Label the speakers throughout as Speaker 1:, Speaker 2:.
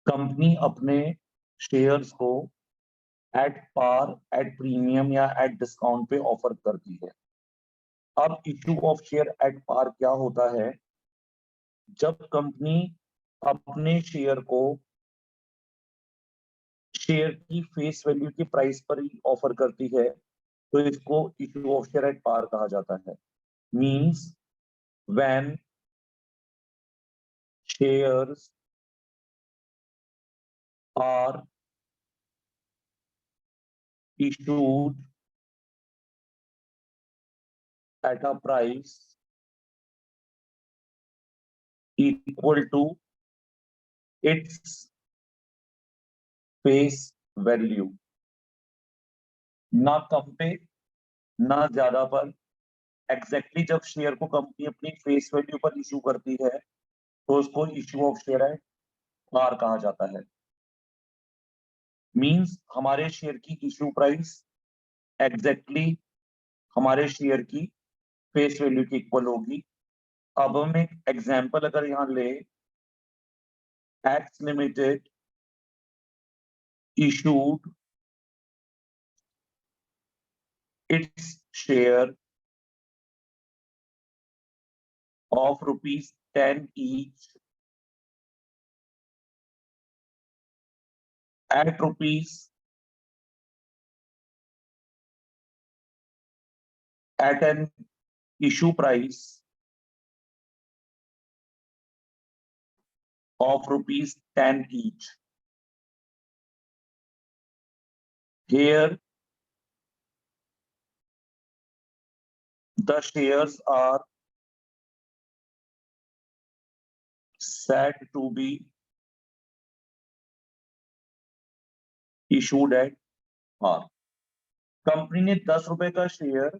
Speaker 1: Company अपने shares को at par, at premium या एट डिस्काउंट पे ऑफर करती है। अब issue of share at par क्या होता है? जब कंपनी अपने शेयर को शेयर की फेस वैल्यू की प्राइस पर ही ऑफर करती है, तो इसको issue of share at par कहा जाता है। Means when shares are issued at a price equal to its face value, ना कम पे ना ज्यादा पर। एग्जैक्टली जब शेयर को कंपनी अपनी फेस वैल्यू पर इश्यू करती है, तो उसको issue of share at par कहा जाता है। मींस हमारे शेयर की इश्यू प्राइस एग्जैक्टली हमारे शेयर की फेस वैल्यू की इक्वल होगी। अब हम एक एग्जांपल अगर यहां ले, X limited issued its share of rupees 10 each at rupees at an issue price of rupees 10 each. Here the shares are said to be issued at par. Company ने 10 रुपए का शेयर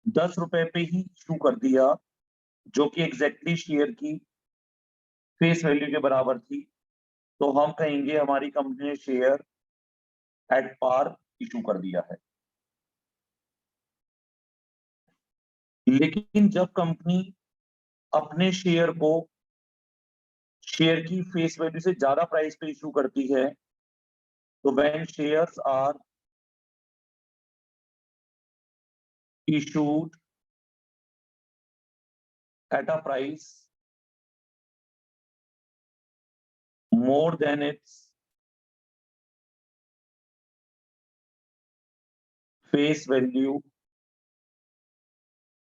Speaker 1: 10 रुपए पे ही इशू कर दिया, जो कि एग्जैक्टली शेयर की फेस वैल्यू के बराबर थी। तो हम कहेंगे हमारी कंपनी ने शेयर एट पार इशू कर दिया है। लेकिन जब कंपनी अपने शेयर को शेयर की फेस वैल्यू से ज्यादा प्राइस पे इशू करती है, तो when shares are issued at a price more than its face value,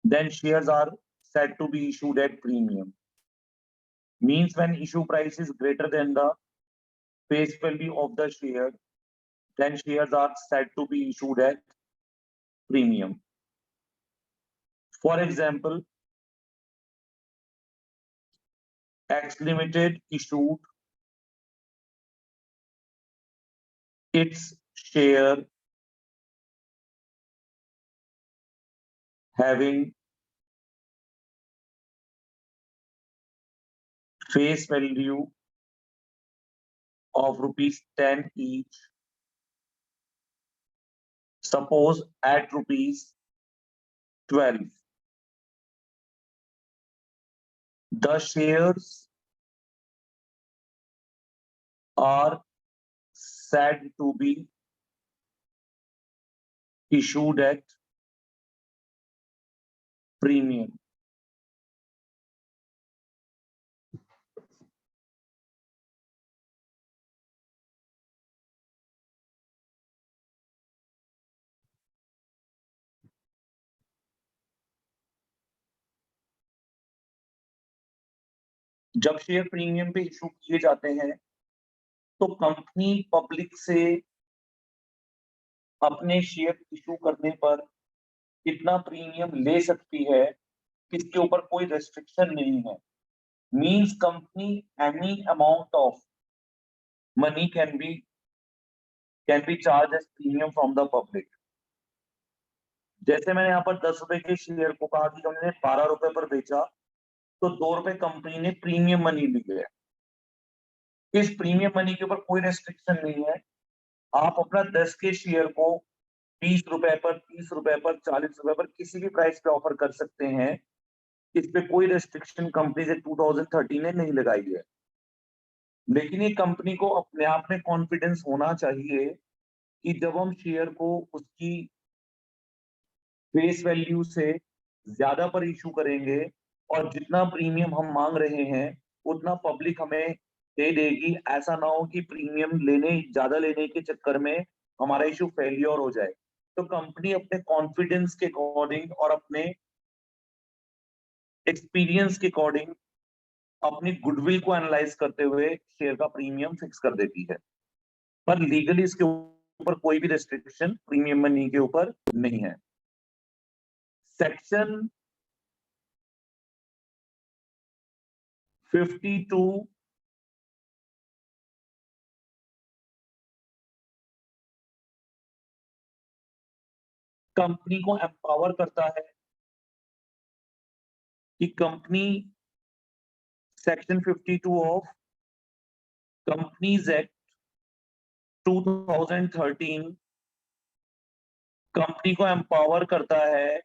Speaker 1: then shares are said to be issued at premium. Means when issue price is greater than the face value of the share, then shares are said to be issued at premium. For example, X Limited issued its share having face value of rupees 10 each, suppose at rupees 12. The shares are said to be issued at premium. जब share premium पे issue किए जाते हैं, तो company public से अपने share issue करने पर कितना प्रीमियम ले सकती है, इसके ऊपर कोई रेस्ट्रिक्शन नहीं है। Means company any amount of money can be charge as premium from the public. जैसे मैंने यहाँ पर 10 रुपए के शेयर को कहा कि हमने 12 रुपए पर बेचा, तो 2 रुपए कंपनी ने प्रीमियम मनी ली है। इस प्रीमियम मनी के ऊपर कोई रेस्ट्रिक्शन नहीं है। आप अपना 10 के शेयर को 20 रुपए पर, 30 रुपए पर, 40 रुपए पर किसी भी प्राइस पे ऑफर कर सकते हैं। इस पे कोई रेस्ट्रिक्शन कंपनी से 2013 ने नहीं लगाई है। लेकिन ये कंपनी को अपने आप में कॉन्फिडेंस होना चाहिए कि जब हम शेयर को उसकी फेस वैल्यू से ज्यादा पर इशू करेंगे और जितना प्रीमियम हम मांग रहे हैं उतना पब्लिक हमें दे देगी, ऐसा ना हो कि प्रीमियम ज्यादा लेने के चक्कर में हमारा इशू फेलियर हो जाए। तो कंपनी अपने कॉन्फिडेंस के अकॉर्डिंग और अपने एक्सपीरियंस के अकॉर्डिंग अपनी गुडविल को एनालाइज करते हुए शेयर का प्रीमियम फिक्स कर देती है, पर लीगली इसके ऊपर कोई भी रेस्ट्रिक्शन प्रीमियम मनी के ऊपर नहीं है। सेक्शन 52 कंपनी को एम्पावर करता है कि company section 52 of companies act 2013 company को एम्पावर करता है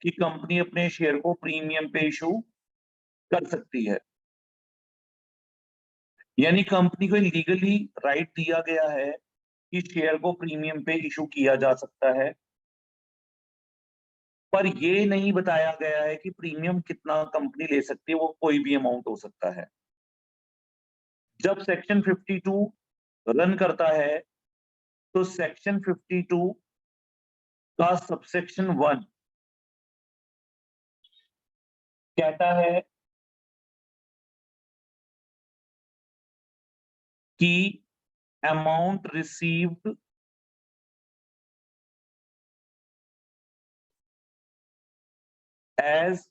Speaker 1: कि कंपनी अपने शेयर को प्रीमियम पे इशू कर सकती है। यानी कंपनी को लीगली राइट दिया गया है कि शेयर को प्रीमियम पे इशू किया जा सकता है, पर ये नहीं बताया गया है कि प्रीमियम कितना कंपनी ले सकती है, वो कोई भी अमाउंट हो सकता है। जब सेक्शन 52 रन करता है तो सेक्शन 52 का सबसेक्शन 1 कहता है कि amount received as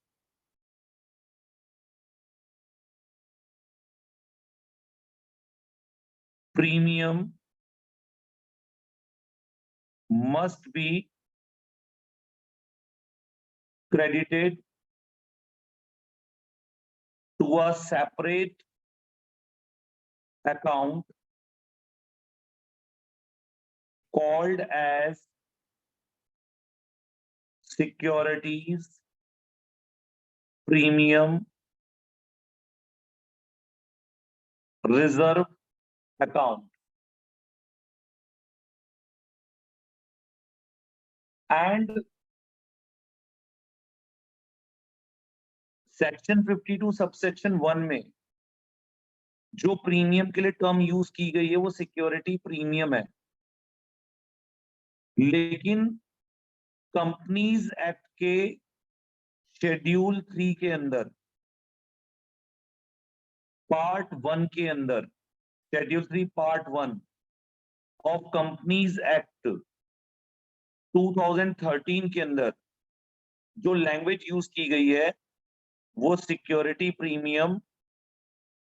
Speaker 1: premium must be credited to a separate account called as securities premium reserve account, and section 52 subsection 1 में जो प्रीमियम के लिए टर्म यूज की गई है वो सिक्योरिटी प्रीमियम है, लेकिन कंपनीज एक्ट के शेड्यूल 3 के अंदर पार्ट 1 के अंदर schedule 3 part 1 of companies act 2013 के अंदर जो लैंग्वेज यूज की गई है वो security premium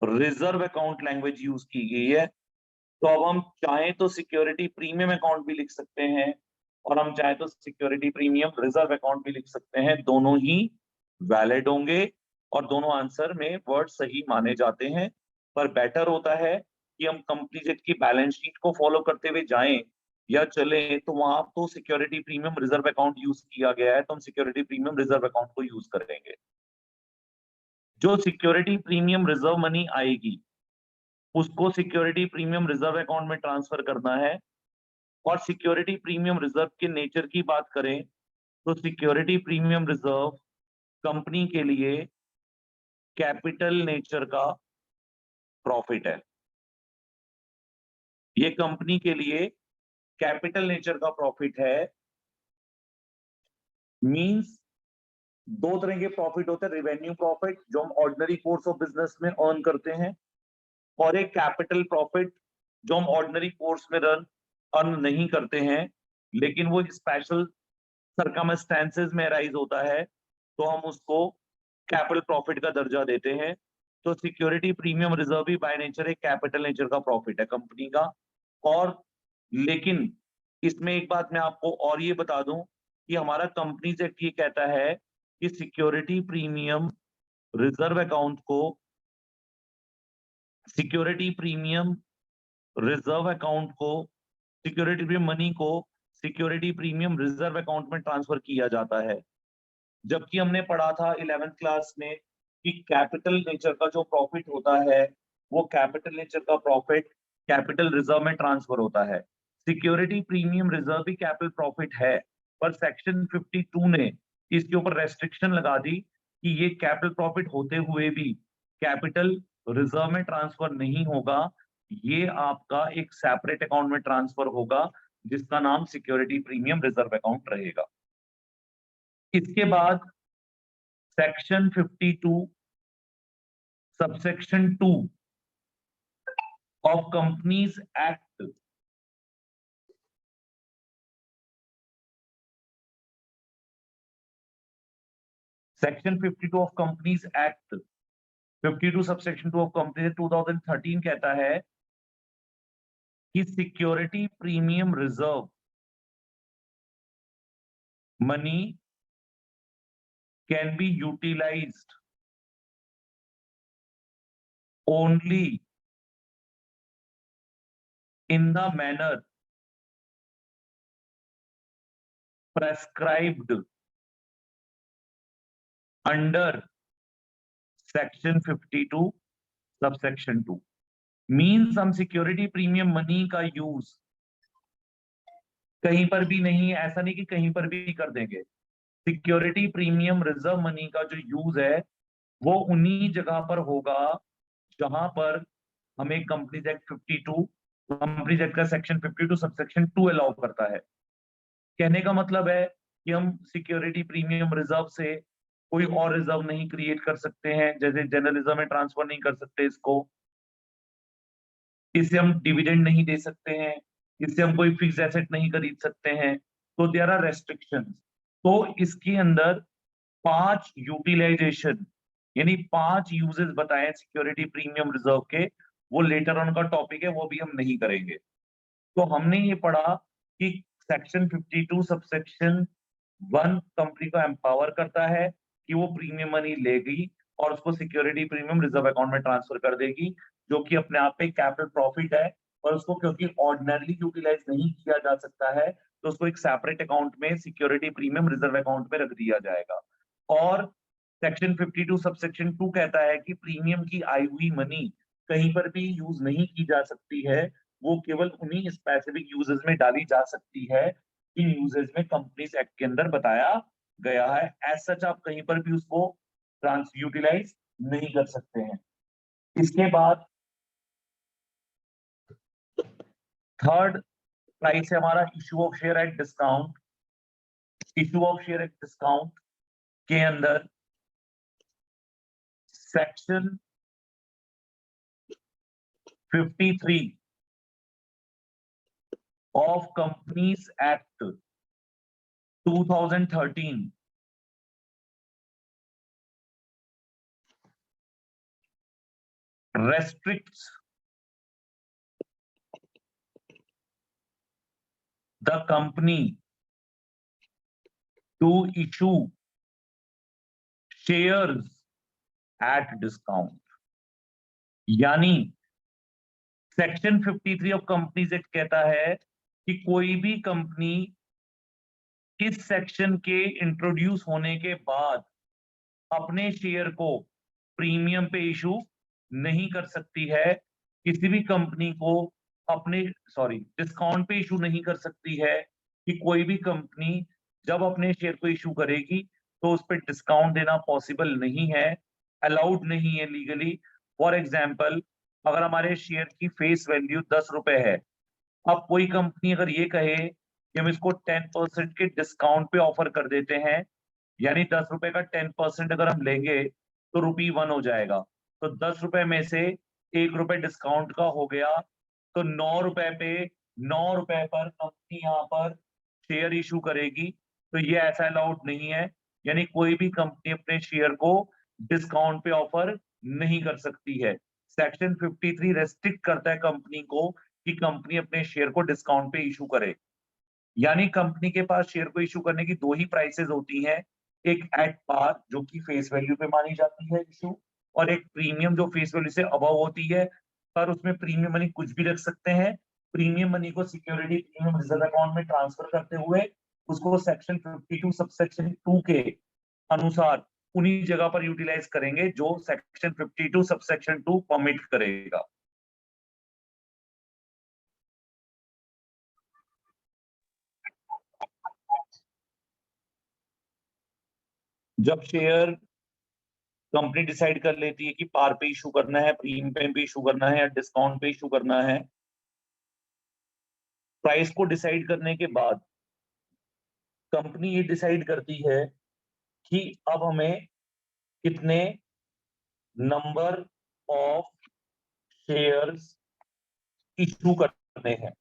Speaker 1: reserve account language use की गई है। तो अब हम चाहें तो सिक्योरिटी प्रीमियम अकाउंट भी लिख सकते हैं और हम चाहें तो सिक्योरिटी प्रीमियम रिजर्व अकाउंट भी लिख सकते हैं, दोनों ही वैलिड होंगे और दोनों आंसर में वर्ड सही माने जाते हैं। पर बेटर होता है कि हम कंपनी एक्ट की बैलेंस शीट को फॉलो करते हुए जाएं या चले, तो वहां तो security premium reserve account use किया गया है, तो हम सिक्योरिटी प्रीमियम रिजर्व अकाउंट को यूज करेंगे। जो सिक्योरिटी प्रीमियम रिजर्व मनी आएगी उसको सिक्योरिटी प्रीमियम रिजर्व अकाउंट में ट्रांसफर करना है। और सिक्योरिटी प्रीमियम रिजर्व के नेचर की बात करें तो सिक्योरिटी प्रीमियम रिजर्व कंपनी के लिए कैपिटल नेचर का प्रॉफिट है। ये कंपनी के लिए कैपिटल नेचर का प्रॉफिट है। मींस दो तरह के प्रॉफिट होते हैं, रेवेन्यू प्रॉफिट जो हम ऑर्डिनरी कोर्स ऑफ बिजनेस में अर्न करते हैं, और एक कैपिटल प्रॉफिट जो हम ऑर्डिनरी कोर्स में अर्न नहीं करते हैं, लेकिन वो स्पेशल सर्कमस्टेंसेस में राइज होता है तो हम उसको कैपिटल प्रॉफिट का दर्जा देते हैं। तो सिक्योरिटी प्रीमियम रिजर्व भी बाय नेचर एक कैपिटल नेचर का प्रॉफिट है कंपनी का। और लेकिन इसमें एक बात मैं आपको और ये बता दूं कि हमारा कंपनीज एक्ट ये कहता है कि सिक्योरिटी प्रीमियम रिजर्व अकाउंट को सिक्योरिटी प्रीमियम रिजर्व अकाउंट को सिक्योरिटी प्रीमियम मनी को सिक्योरिटी प्रीमियम रिजर्व अकाउंट में ट्रांसफर किया जाता है। जबकि हमने पढ़ा था 11th क्लास में कि कैपिटल नेचर का जो प्रॉफिट होता है वो कैपिटल नेचर का प्रॉफिट कैपिटल रिजर्व में ट्रांसफर होता है। सिक्योरिटी प्रीमियम रिजर्व भी कैपिटल प्रॉफिट है, पर सेक्शन 52 ने इसके ऊपर रेस्ट्रिक्शन लगा दी कि ये कैपिटल प्रॉफिट होते हुए भी कैपिटल रिजर्व में ट्रांसफर नहीं होगा, ये आपका एक सेपरेट अकाउंट में ट्रांसफर होगा जिसका नाम सिक्योरिटी प्रीमियम रिजर्व अकाउंट रहेगा। इसके बाद section 52 subsection 2 of companies act section 52 of companies act 52 subsection 2 of companies 2013 कहता है कि security premium reserve money can be utilised only in the manner prescribed under section 52 subsection 2 means हम security premium money का use कहीं पर भी नहीं, ऐसा नहीं कि कहीं पर भी कर देंगे। सिक्योरिटी प्रीमियम रिजर्व मनी का जो यूज है वो उन्हीं जगह पर होगा जहां पर हमें कंपनीज एक्ट 52 कंपनीज एक्ट का सेक्शन 52 सबसेक्शन 2 अलाउ करता है। कहने का मतलब है कि हम सिक्योरिटी प्रीमियम रिजर्व से कोई और रिजर्व नहीं क्रिएट कर सकते हैं, जैसे जनरल रिजर्व में ट्रांसफर नहीं कर सकते इसको, इससे हम डिविडेंड नहीं दे सकते हैं, इससे हम कोई फिक्स एसेट नहीं खरीद सकते हैं, तो देयर आर रेस्ट्रिक्शंस। तो इसके अंदर 5 यूटिलाइजेशन यानी 5 यूजेस बताए सिक्योरिटी प्रीमियम रिजर्व के, वो लेटर ऑन का टॉपिक है, वो भी हम नहीं करेंगे। तो हमने ये पढ़ा कि सेक्शन 52 सबसेक्शन 1 कंपनी को एम्पावर करता है कि वो प्रीमियम मनी लेगी और उसको सिक्योरिटी प्रीमियम रिजर्व अकाउंट में ट्रांसफर कर देगी, जो कि अपने आप में कैपिटल प्रॉफिट है, और उसको क्योंकि ऑर्डिनरली यूटिलाइज नहीं किया जा सकता है तो उसको एक सेपरेट अकाउंट में सिक्योरिटी प्रीमियम रिजर्व अकाउंट में रख दिया जाएगा। और सेक्शन 52 सबसेक्शन 2 कहता है कि प्रीमियम की आई हुई मनी कहीं पर भी यूज नहीं की जा सकती है, वो केवल उन्हीं स्पेसिफिक यूजेस में डाली जा सकती है इन यूजेस में कंपनीज एक्ट के अंदर बताया गया है। एज सच आप कहीं पर भी उसको ट्रांस यूटिलाइज नहीं कर सकते हैं। इसके बाद थर्ड प्राइस है हमारा issue of share at discount. Issue of share at discount के अंदर section 53 of companies act 2013 restricts the company to issue shares at discount। यानी सेक्शन 53 ऑफ कंपनीज एक्ट कहता है कि कोई भी कंपनी इस सेक्शन के इंट्रोड्यूस होने के बाद अपने शेयर को प्रीमियम पे इशू नहीं कर सकती है, किसी भी कंपनी को अपने डिस्काउंट पे इशू नहीं कर सकती है, कि कोई भी कंपनी जब अपने शेयर को इशू करेगी तो उस पर डिस्काउंट देना पॉसिबल नहीं है, अलाउड नहीं है लीगली। फॉर एग्जाम्पल, अगर हमारे शेयर की फेस वैल्यू 10 रुपए है, अब कोई कंपनी अगर ये कहे कि हम इसको 10% के डिस्काउंट पे ऑफर कर देते हैं, यानी 10 रुपए का 10% अगर हम लेंगे तो ₹1 हो जाएगा, तो 10 रुपए में से 1 रुपए डिस्काउंट का हो गया, तो 9 रुपए पे 9 रुपए पर कंपनी यहाँ पर शेयर इशू करेगी, तो ये ऐसा अलाउड नहीं है। यानी कोई भी कंपनी अपने शेयर को डिस्काउंट पे ऑफर नहीं कर सकती है। सेक्शन 53 रेस्ट्रिक्ट करता है कंपनी को कि कंपनी अपने शेयर को डिस्काउंट पे इशू करे। यानी कंपनी के पास शेयर को इशू करने की 2 ही प्राइसेस होती हैं, एक एट पार जो कि फेस वैल्यू पे मानी जाती है इशू, और एक प्रीमियम जो फेस वैल्यू से अबव होती है, पर उसमें प्रीमियम मनी कुछ भी रख सकते हैं। प्रीमियम मनी को सिक्योरिटी प्रीमियम रिजर्व अकाउंट में ट्रांसफर करते हुए उसको सेक्शन 52 सबसेक्शन 2 के अनुसार उन्हीं जगह पर यूटिलाइज करेंगे जो सेक्शन 52 सबसेक्शन 2 परमिट करेगा। जब शेयर कंपनी डिसाइड कर लेती है कि पार पे इशू करना है, प्रीमियम पे इशू करना है या डिस्काउंट पे इशू करना है, प्राइस को डिसाइड करने के बाद कंपनी ये डिसाइड करती है कि अब हमें कितने नंबर ऑफ शेयर्स इशू करने हैं,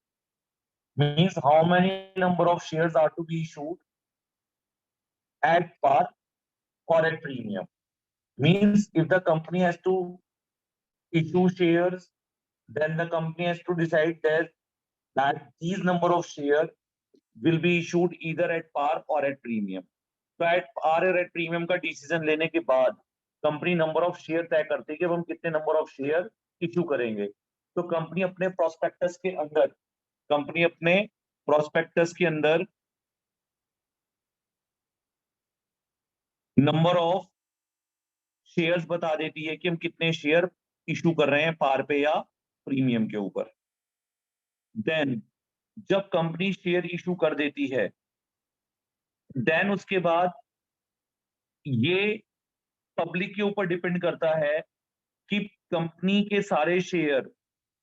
Speaker 1: means how many number of shares are to be issued at par और at premium. Means if the company has to issue shares, then the company has to decide that these number of shares will be issued either at par or at premium. तो at par और at premium का decision लेने के बाद company number of share तय करती है कि हम कितने नंबर ऑफ शेयर इशू करेंगे। तो कंपनी अपने प्रोस्पेक्टस के अंदर नंबर ऑफ शेयर्स बता देती है कि हम कितने शेयर इशू कर रहे हैं पार पे या प्रीमियम के ऊपर। देन जब कंपनी शेयर इशू कर देती है, देन उसके बाद ये पब्लिक के ऊपर डिपेंड करता है कि कंपनी के सारे शेयर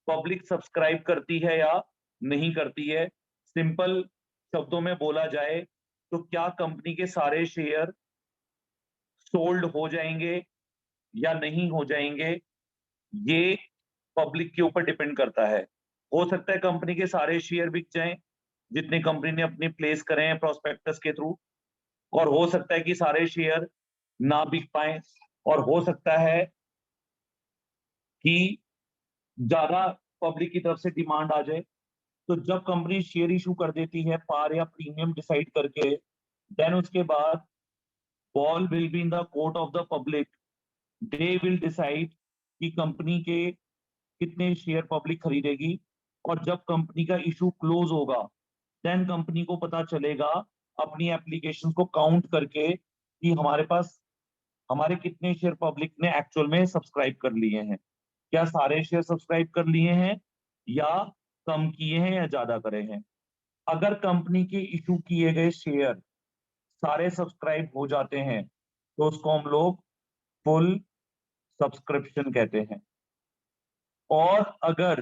Speaker 1: पब्लिक सब्सक्राइब करती है या नहीं करती है। सिंपल शब्दों में बोला जाए तो क्या कंपनी के सारे शेयर सोल्ड हो जाएंगे या नहीं हो जाएंगे, ये पब्लिक के ऊपर डिपेंड करता है। हो सकता है कंपनी के सारे शेयर बिक जाएं जितने कंपनी ने अपने प्लेस करे हैं प्रोस्पेक्टस के थ्रू, और हो सकता है कि सारे शेयर ना बिक पाए, और हो सकता है कि ज्यादा पब्लिक की तरफ से डिमांड आ जाए। तो जब कंपनी शेयर इशू कर देती है पार या प्रीमियम डिसाइड करके, देन उसके बाद ball will be in the court of the public. They will decide कि कंपनी के कितने शेयर पब्लिक खरीदेगी, और जब कंपनी का इशू क्लोज होगा देन कंपनी को पता चलेगा अपनी एप्लीकेशन को काउंट करके कि हमारे कितने शेयर पब्लिक ने एक्चुअल में सब्सक्राइब कर लिए हैं। क्या सारे शेयर सब्सक्राइब कर लिए हैं या कम किए हैं या ज्यादा करे हैं। अगर कंपनी के इशू किए गए शेयर सारे सब्सक्राइब हो जाते हैं तो उसको हम लोग फुल सब्सक्रिप्शन कहते हैं। और अगर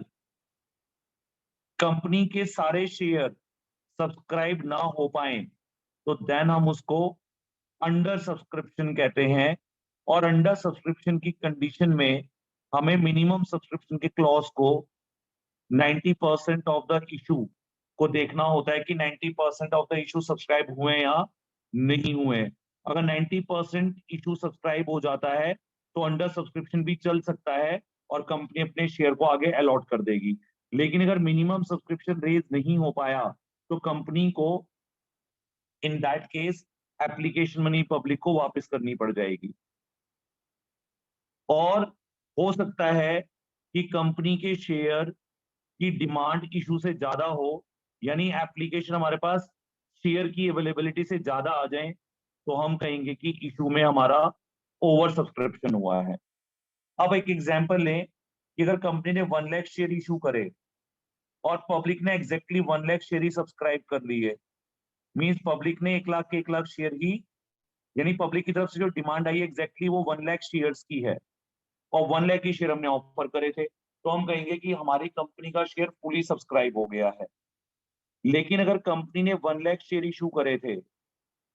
Speaker 1: कंपनी के सारे शेयर सब्सक्राइब ना हो पाए तो देन हम उसको अंडर सब्सक्रिप्शन कहते हैं। और अंडर सब्सक्रिप्शन की कंडीशन में हमें मिनिमम सब्सक्रिप्शन के क्लॉज को 90% ऑफ द इशू को देखना होता है कि 90% ऑफ द इशू सब्सक्राइब हुए या नहीं हुए। अगर 90% इशू सब्सक्राइब हो जाता है तो अंडर सब्सक्रिप्शन भी चल सकता है और कंपनी अपने शेयर को आगे अलॉट कर देगी। लेकिन अगर मिनिमम सब्सक्रिप्शन रेज नहीं हो पाया तो कंपनी को in that case application money public को वापस करनी पड़ जाएगी। और हो सकता है कि कंपनी के शेयर की डिमांड इशू से ज्यादा हो, यानी एप्लीकेशन हमारे पास शेयर की अवेलेबिलिटी से ज्यादा आ जाए, तो हम कहेंगे कि इशू में हमारा ओवर सब्सक्रिप्शन हुआ है। अब एक एग्जांपल लें कि अगर कंपनी ने 1 लाख शेयर इशू करे और पब्लिक ने एग्जैक्टली 1 लाख शेयर ही सब्सक्राइब कर ली है, मींस पब्लिक ने 1 लाख शेयर ही, यानी पब्लिक की तरफ से जो डिमांड आई है एग्जैक्टली वो 1 लाख शेयर्स की है और 1 लाख की शेयर हमने ऑफर करे थे, तो हम कहेंगे कि हमारी कंपनी का शेयर फुली सब्सक्राइब हो गया है। लेकिन अगर कंपनी ने 1 लाख शेयर इशू करे थे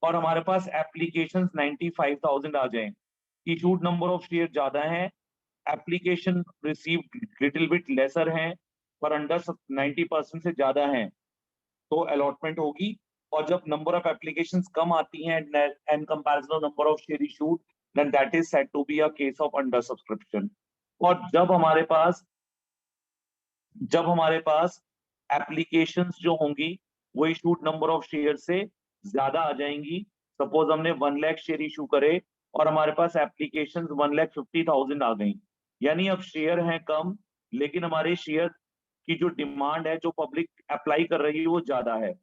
Speaker 1: और हमारे पास एप्लीकेशन 95,000 आ जाए, इशूड नंबर ऑफ शेयर ज्यादा है, application received little bit lesser है, पर अंडर 90% से ज्यादा है, तो अलॉटमेंट होगी। और जब नंबर ऑफ एप्लीकेशंस कम आती हैं and comparison of number of share issued, then that is said to be a case of under subscription. और जब हमारे पास एप्लीकेशंस जो होंगी वो इशूड नंबर ऑफ शेयर से ज्यादा आ जाएंगी, सपोज हमने 1 लाख शेयर इशू करे और हमारे पास एप्लीकेशंस 1,50,000 आ गई, यानी अब शेयर हैं कम लेकिन हमारे शेयर की जो डिमांड है, जो पब्लिक अप्लाई कर रही है वो ज्यादा है।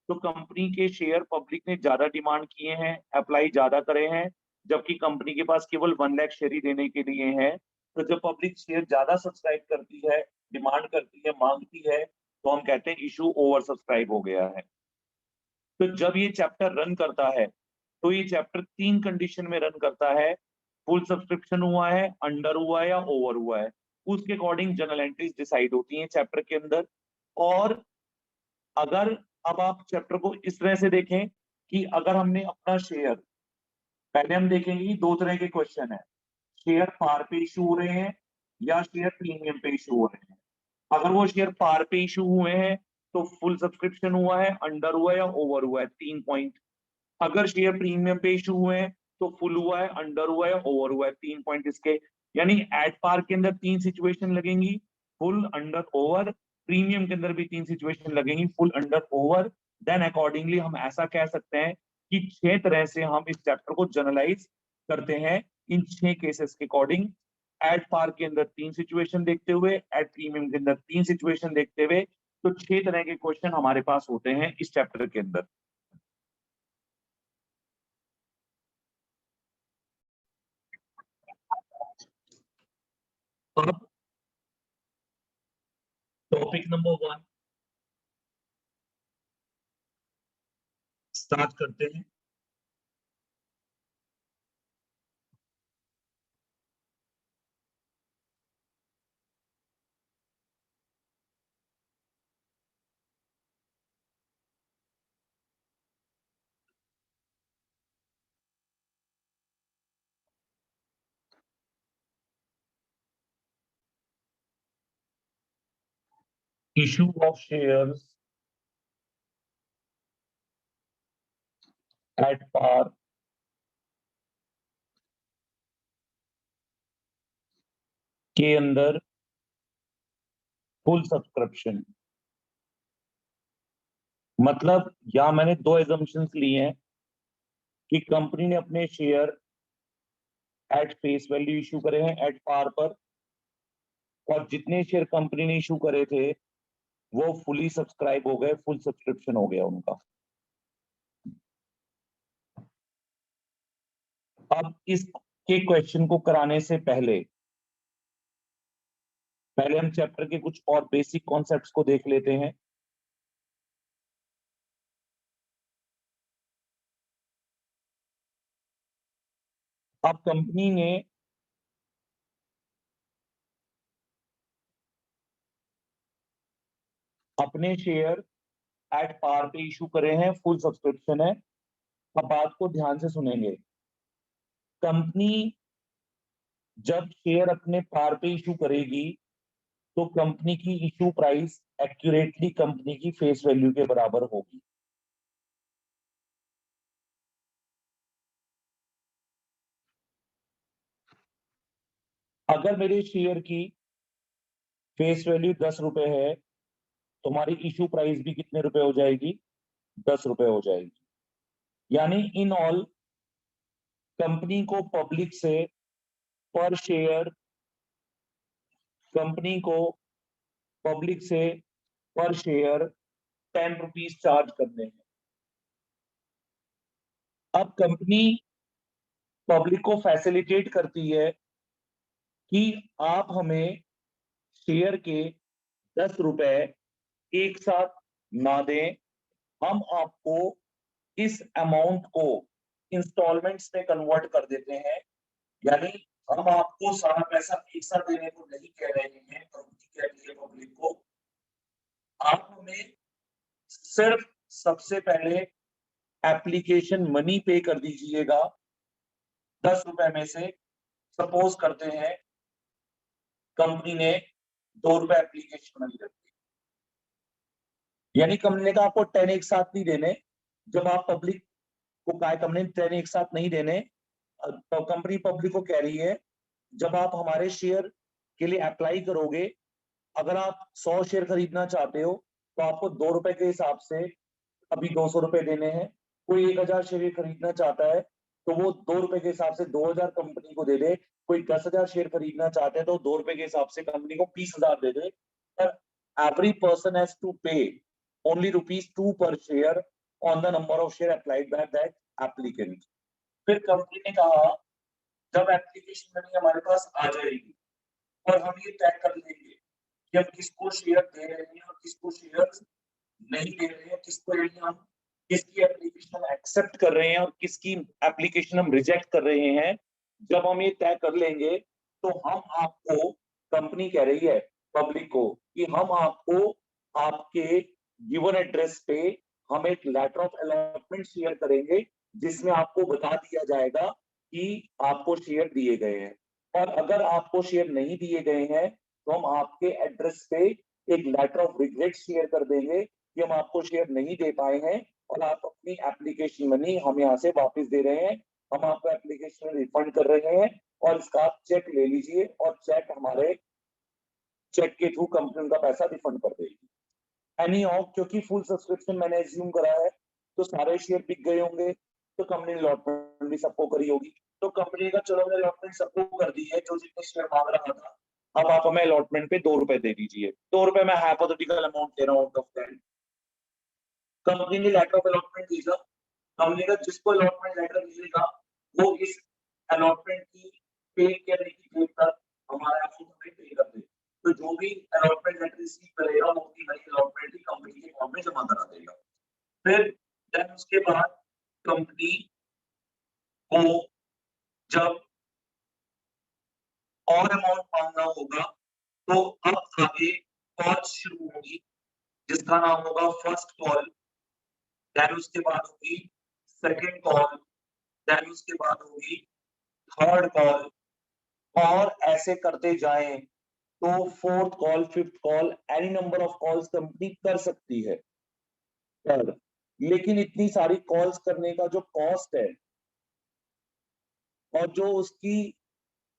Speaker 1: तो कंपनी के शेयर पब्लिक ने ज्यादा डिमांड किए हैं, अप्लाई ज्यादा करे हैं, जबकि कंपनी के पास केवल 1 लाख शेयर ही देने के लिए है। तो जब पब्लिक शेयर ज्यादा सब्सक्राइब करती है, डिमांड करती है, मांगती है, तो हम कहते हैं इशू ओवर सब्सक्राइब हो गया है। तो जब ये चैप्टर रन करता है, तो ये चैप्टर 3 कंडीशन में रन करता है, फुल सब्सक्रिप्शन हुआ है, अंडर हुआ है या ओवर हुआ है। उसके अकॉर्डिंग जनरल एंट्रीज डिसाइड होती हैं चैप्टर के अंदर। और अगर अब आप चैप्टर को इस तरह से देखें कि अगर हमने अपना शेयर, पहले हम देखेंगे कि 2 तरह के क्वेश्चन है, शेयर पार पे इशू हो रहे हैं या शेयर प्रीमियम पे इशू हो रहे हैं। अगर वो शेयर पार पे इशू हुए हैं तो फुल सब्सक्रिप्शन हुआ है, अंडर हुआ है या ओवर हुआ है, 3 पॉइंट। अगर शेयर प्रीमियम पे इशू हुए हैं तो फुल हुआ है, अंडर हुआ है, ओवर हुआ है, 3 पॉइंट इसके। यानी एट पार के अंदर 3 सिचुएशन लगेंगी, फुल, अंडर, ओवर। प्रीमियम के अंदर भी 3 सिचुएशन लगेंगी, full, under, over. Then accordingly हम ऐसा कह सकते हैं कि 6 तरह से हम इस चैप्टर को जनरलाइज करते हैं इन 6 केसेस के अकॉर्डिंग। एट पार के अंदर 3 सिचुएशन देखते हुए, एट प्रीमियम के अंदर 3 सिचुएशन देखते हुए, तो 6 तरह के क्वेश्चन हमारे पास होते हैं इस चैप्टर के अंदर। अब टॉपिक नंबर 1 स्टार्ट करते हैं। Issue of shares at par के अंदर फुल सब्सक्रिप्शन। मतलब यहां मैंने 2 एजम्पशंस लिए हैं कि कंपनी ने अपने share at face value issue करे हैं एट पार पर, और जितने शेयर कंपनी ने इशू करे थे वो फुली सब्सक्राइब हो गए, फुल सब्सक्रिप्शन हो गया उनका। अब इसके क्वेश्चन को कराने से पहले हम चैप्टर के कुछ और बेसिक कॉन्सेप्ट्स को देख लेते हैं। अब कंपनी ने अपने शेयर एट पार पे इशू करे हैं, फुल सब्सक्रिप्शन है। अब बात को ध्यान से सुनेंगे। कंपनी जब शेयर अपने पार पे इशू करेगी तो कंपनी की इशू प्राइस एक्यूरेटली कंपनी की फेस वैल्यू के बराबर होगी। अगर मेरे शेयर की फेस वैल्यू 10 रुपए है तो हमारी इशू प्राइस भी कितने रुपए हो जाएगी? 10 रुपए हो जाएगी। यानी इन ऑल कंपनी को पब्लिक से पर शेयर, कंपनी को पब्लिक से पर शेयर 10 रुपीज चार्ज करने हैं। अब कंपनी पब्लिक को फैसिलिटेट करती है कि आप हमें शेयर के 10 रुपए एक साथ ना दें, हम आपको इस अमाउंट को इंस्टॉलमेंट्स में कन्वर्ट कर देते हैं। यानी हम आपको सारा पैसा एक साथ देने को नहीं कह रहे हैं, कंपनी कह रही है पब्लिक को, आप हमें सिर्फ सबसे पहले एप्लीकेशन मनी पे कर दीजिएगा 10 रुपए में से। सपोज करते हैं कंपनी ने 2 रुपए एप्लीकेशन मनी रखी, यानी कंपनी ने कहा आपको 10 एक साथ नहीं देने। जब आप पब्लिक को कहा कंपनी ने 10 एक साथ नहीं देने, तो कंपनी पब्लिक को कह रही है जब आप हमारे शेयर के लिए अप्लाई करोगे, अगर आप 100 शेयर खरीदना चाहते हो तो आपको 2 रुपए के हिसाब से अभी 200 रुपए देने हैं। कोई 1000 शेयर खरीदना चाहता है तो वो 2 रुपए के हिसाब से 2000 कंपनी को दे दे। कोई 10,000 शेयर खरीदना चाहते हैं तो 2 रुपए के हिसाब से कंपनी को 20,000 दे दे। पर एवरी पर्सन हैज टू पे only ₹2 per share on the number of share applied by that applicant. फिर कंपनी ने कहा जब एप्लीकेशन मनी हमारे पास आ जाएगी और हम ये तय कर लेंगे कि हम किसको शेयर दे रहे हैं और किसको शेयर नहीं दे रहे हैं, किसको यानी हम किसकी एप्लीकेशन हम एक्सेप्ट कर रहे हैं और किसकी एप्लीकेशन हम रिजेक्ट कर रहे हैं, जब हम ये तय कर लेंगे तो हम आपको, कंपनी कह रही है पब्लिक को कि हम आपको आपके गिवन एड्रेस पे हम एक लेटर ऑफ अलॉटमेंट शेयर करेंगे जिसमें आपको बता दिया जाएगा कि आपको शेयर दिए गए हैं, और अगर आपको शेयर नहीं दिए गए हैं तो हम आपके एड्रेस पे एक लेटर ऑफ रिग्रेट शेयर कर देंगे कि हम आपको शेयर नहीं दे पाए हैं और आप अपनी एप्लीकेशन मनी हम यहाँ से वापस दे रहे हैं, हम आपको एप्लीकेशन रिफंड कर रहे हैं और इसका आप चेक ले लीजिए और चेक हमारे चेक के थ्रू कंपनी उनका पैसा रिफंड कर देगी। एनी ऑफ, क्योंकि फुल सब्सक्रिप्शन मैंने एज्यूम करा है तो सारे शेयर बिक गए होंगे, तो कंपनी ने अलॉटमेंट भी सबको करी होगी, तो कंपनी का चलो मैंने अलॉटमेंट सबको कर दी है जो जितने शेयर मांग रहा था, अब आप हमें अलॉटमेंट पे 2 रुपए दे दीजिए। 2 रुपए मैं हाइपोथेटिकल अमाउंट दे रहा हूँ आउट ऑफ 10। कंपनी ने लेटर ऑफ अलॉटमेंट भेजा, कंपनी का जिसको अलॉटमेंट लेटर मिलेगा वो इस अलॉटमेंट की पे करने की डेट तक हमारा अमाउंट हमें पे कर दे, तो जो भी अलॉटमेंट लेटर रिसीव करेगा वो अपनी नई अलॉटमेंट की कंपनी के अकाउंट में जमा करा देगा। फिर देन उसके बाद कंपनी को जब और अमाउंट मांगना होगा तो अब आगे कॉल शुरू होगी जिसका नाम होगा फर्स्ट कॉल, देन उसके बाद होगी सेकंड कॉल, देन उसके बाद होगी थर्ड कॉल, और ऐसे करते जाएं तो fourth call, fifth call, any number of calls company कर सकती है। पर लेकिन इतनी सारी कॉल्स करने का जो कॉस्ट है और जो उसकी